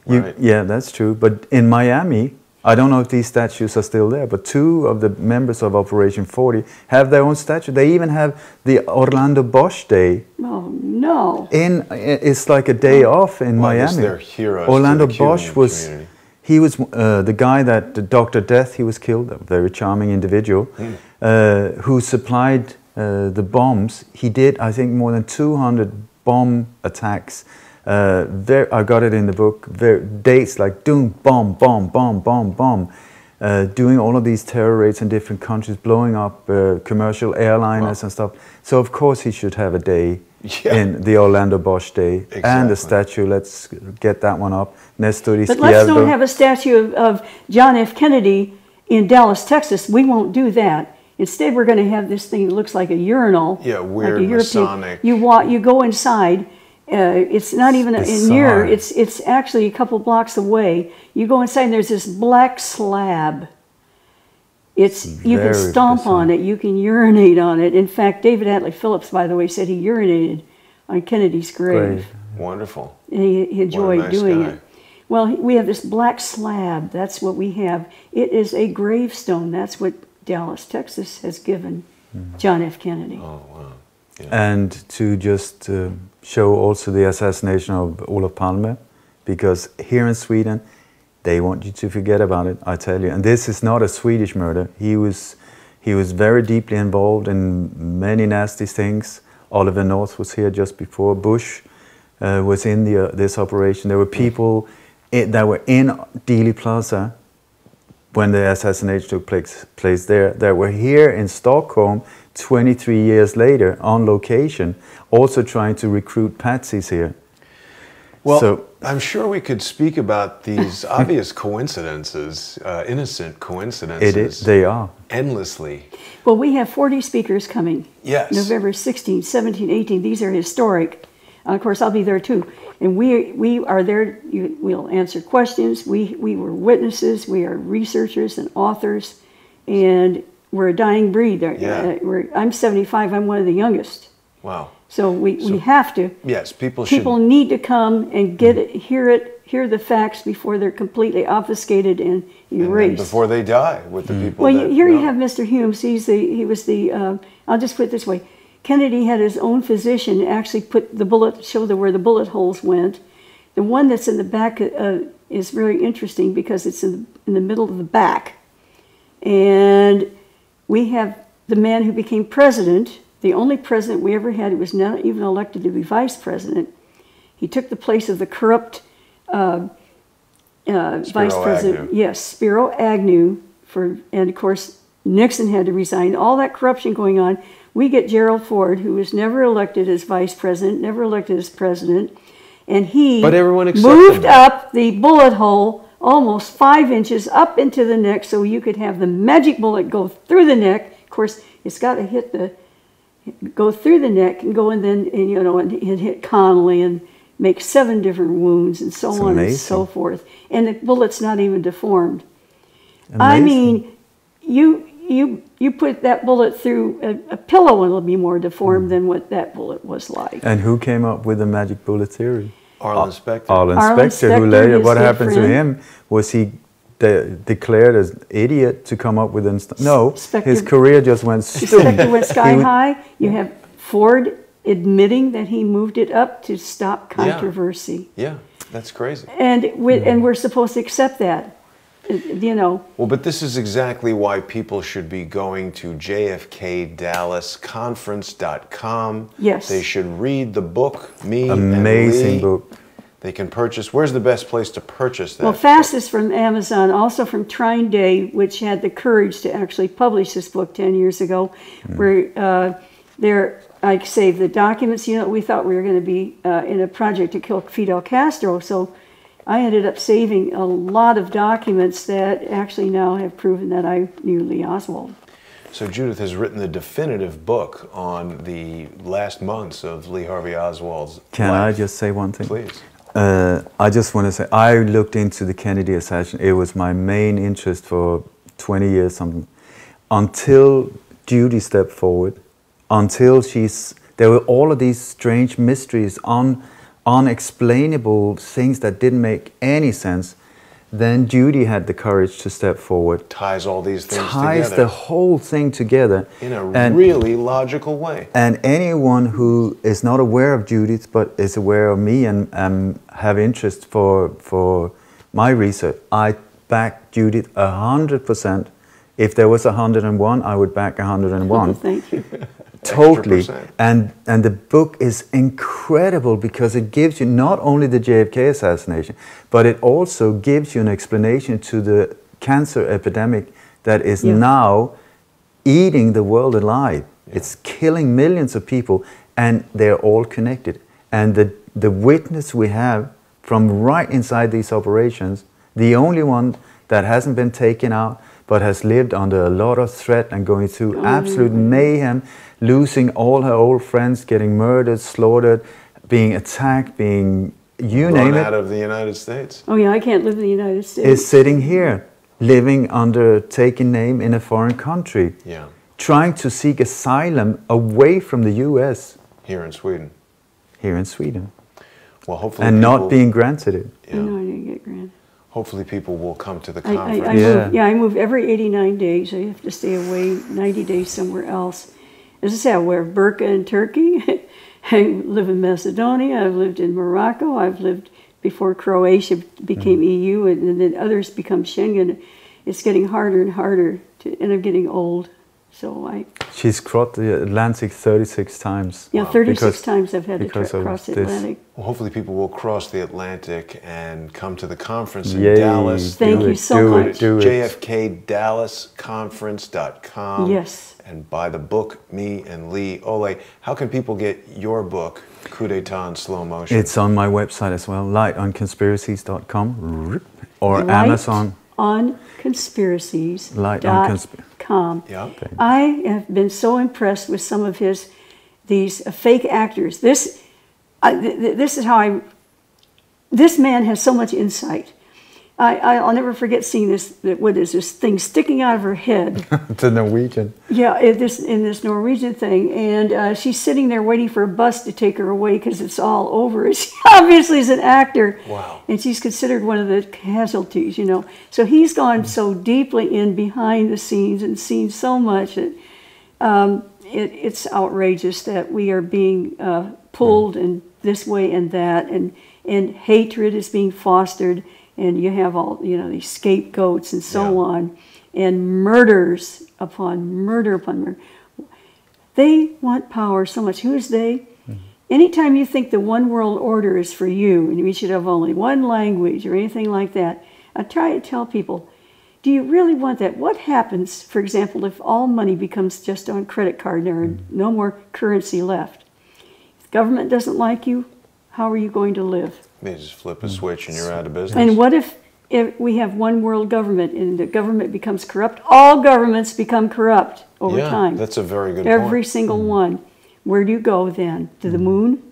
Right. Yeah, that's true. But in Miami, I don't know if these statues are still there, but 2 of the members of Operation 40 have their own statue. They even have the Orlando Bosch Day. Oh, no. It's like a day off in Miami. They're heroes. Orlando Bosch was, he was the guy that Dr. Death, he was killed, a very charming individual, who supplied the bombs. He did, I think, more than 200 bomb attacks. I got it in the book. Dates like doom, bomb, bomb, bomb, bomb, bomb, doing all of these terror raids in different countries, blowing up commercial airliners and stuff. So of course he should have a day in the Orlando Bosch Day and a statue. Let's get that one up. Nestor Izquierdo. But let's don't have a statue of John F. Kennedy in Dallas, Texas. We won't do that. Instead, we're going to have this thing that looks like a urinal. Yeah, weird, like a Masonic. You go inside. It's not even near. It's actually a couple blocks away. You go inside and there's this black slab. You can stomp on it. You can urinate on it. In fact, David Atlee Phillips, by the way, said he urinated on Kennedy's grave. Wonderful. And he enjoyed doing guy. it. Well, we have this black slab. That's what we have. It is a gravestone. That's what Dallas, Texas has given John F. Kennedy. Oh, wow. Yeah. And to just show also the assassination of Olof Palme, because here in Sweden, they want you to forget about it, I tell you. And this is not a Swedish murder. He was very deeply involved in many nasty things. Oliver North was here just before. Bush was in this operation. There were people that were in Dealey Plaza when the assassination took place there, that were here in Stockholm 23 years later on location, also trying to recruit patsies here. Well, so, I'm sure we could speak about these obvious coincidences, innocent coincidences. They are. Endlessly. Well, we have 40 speakers coming. Yes. November 16, 17, 18. These are historic. Of course, I'll be there too. And we are there. We'll answer questions. We were witnesses. We are researchers and authors. And we're a dying breed. Yeah. I'm 75. I'm one of the youngest. Wow. So we have to. Yes, people need to come and hear the facts before they're completely obfuscated and erased. And before they die with the people. Well, here you have Mr. Humes. He was the. I'll just put it this way: Kennedy had his own physician actually put the bullet, show where the bullet holes went. The one that's in the back is very interesting because it's in the middle of the back, and we have the man who became president. The only president we ever had who was not even elected to be vice president. He took the place of the corrupt vice president. Agnew. Yes, Spiro Agnew. And of course, Nixon had to resign. All that corruption going on. We get Gerald Ford, who was never elected as vice president, never elected as president. And he moved up the bullet hole almost 5 inches up into the neck so you could have the magic bullet go through the neck. Of course, it's got to go through the neck and go and hit Connolly and make 7 different wounds and so on and so forth. And the bullet's not even deformed. Amazing. I mean, you put that bullet through a pillow and it'll be more deformed than what that bullet was like. And who came up with the magic bullet theory? Arlen Specter. Arlen Specter, who later, what happened to him was he declared as idiot to come up with his career just went Specter went sky high. You have Ford admitting that he moved it up to stop controversy. Yeah, that's crazy. And we're supposed to accept that. Well, but this is exactly why people should be going to jfkdallasconference.com. Yes. They should read the book, Amazing and Lee. book. They can purchase. Where's the best place to purchase that? Well, fastest from Amazon, also from Trine Day, which had the courage to actually publish this book 10 years ago, where I saved the documents. We thought we were going to be in a project to kill Fidel Castro, so I ended up saving a lot of documents that actually now have proven that I knew Lee Oswald. So Judyth has written the definitive book on the last months of Lee Harvey Oswald's Can life. I just say one thing? Please. I just want to say, I looked into the Kennedy assassination. It was my main interest for 20 years, something, until Judy stepped forward, until there were all of these strange mysteries, unexplainable things that didn't make any sense. Then Judy had the courage to step forward. Ties all these things ties together. the whole thing together. In a really logical way. And anyone who is not aware of Judyth, but is aware of me and have interest for my research, I back Judyth 100%. If there was 101, I would back 101. Oh, thank you. Totally. And the book is incredible because it gives you not only the JFK assassination, but it also gives you an explanation to the cancer epidemic that is now eating the world alive. Yeah. It's killing millions of people, and they're all connected. And the witness we have from right inside these operations, the only one that hasn't been taken out but has lived under a lot of threat and going through absolute mayhem, losing all her old friends, getting murdered, slaughtered, being attacked, being, you name it. Run out of the United States. Oh yeah, I can't live in the United States. Is sitting here, living under a taken name in a foreign country. Yeah. Trying to seek asylum away from the US. Here in Sweden. Here in Sweden. Well, hopefully and not being granted it. Yeah. No, I didn't get granted. Hopefully people will come to the conference. I move every 89 days. I have to stay away 90 days somewhere else. As I say, I wear burqa in Turkey. I live in Macedonia. I've lived in Morocco. I've lived before Croatia became EU, and then others become Schengen. It's getting harder and harder, and I'm getting old. So She's crossed the Atlantic 36 times. Yeah, 36 times I've had to cross the Atlantic. Well, hopefully people will cross the Atlantic and come to the conference in Yay. Dallas. Thank you so much. JFKDallasConference.com. Yes. And buy the book, Me and Lee. Ole, how can people get your book, Coup d'etat in slow motion? It's on my website as well, lightonconspiracies.com or Amazon. On conspiracies.com. Yeah. I have been so impressed with some of these fake actors. This is how this man has so much insight. I'll never forget seeing this. What is this thing sticking out of her head? The Norwegian. Yeah, in this Norwegian thing, and she's sitting there waiting for a bus to take her away because it's all over. She obviously is an actor. Wow. And she's considered one of the casualties, you know. So he's gone so deeply in behind the scenes and seen so much that it's outrageous that we are being pulled in this way and that, and hatred is being fostered. And you have all, these scapegoats and so on, and murders upon murder upon murder. They want power so much. Who is they? Anytime you think the one world order is for you, and we should have only one language or anything like that, I try to tell people, do you really want that? What happens, for example, if all money becomes just on credit card and there are no more currency left? If the government doesn't like you, how are you going to live? They just flip a switch and you're out of business. And what if we have one world government and the government becomes corrupt? All governments become corrupt over time. Yeah, that's a very good point. point. Every single one. Where do you go then? To the moon?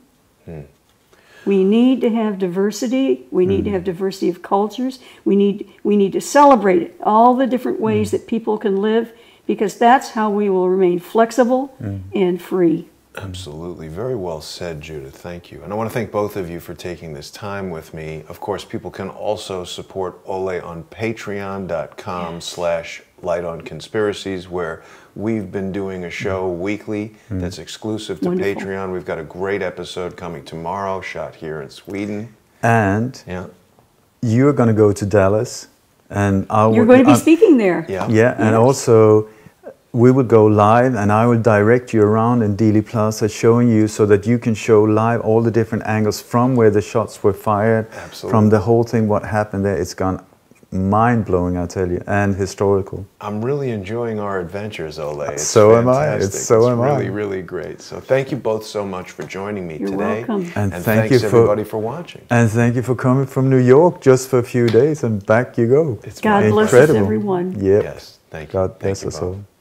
We need to have diversity. We need to have diversity of cultures. We need to celebrate it, all the different ways that people can live, because that's how we will remain flexible and free. Absolutely. Very well said, Judyth. Thank you. And I want to thank both of you for taking this time with me. Of course, people can also support Ole on patreon.com/lightonconspiracies, where we've been doing a show weekly that's exclusive to Patreon. We've got a great episode coming tomorrow, shot here in Sweden. And you're going to go to Dallas. And you're going to be speaking there. Yeah, and also we will go live, and I will direct you around in Dealey Plaza, showing you so that you can show live all the different angles from where the shots were fired, from the whole thing, what happened there. It's gone mind-blowing, I tell you, and historical. I'm really enjoying our adventures, Ole. It's so fantastic. am I. It's really, really great. So thank you both so much for joining me You're today. welcome. And thanks everybody for watching. And thank you for coming from New York just for a few days, and back you go. It's God bless us, incredible. everyone. Yep. Yes, thank you. God bless Thank you us both. all.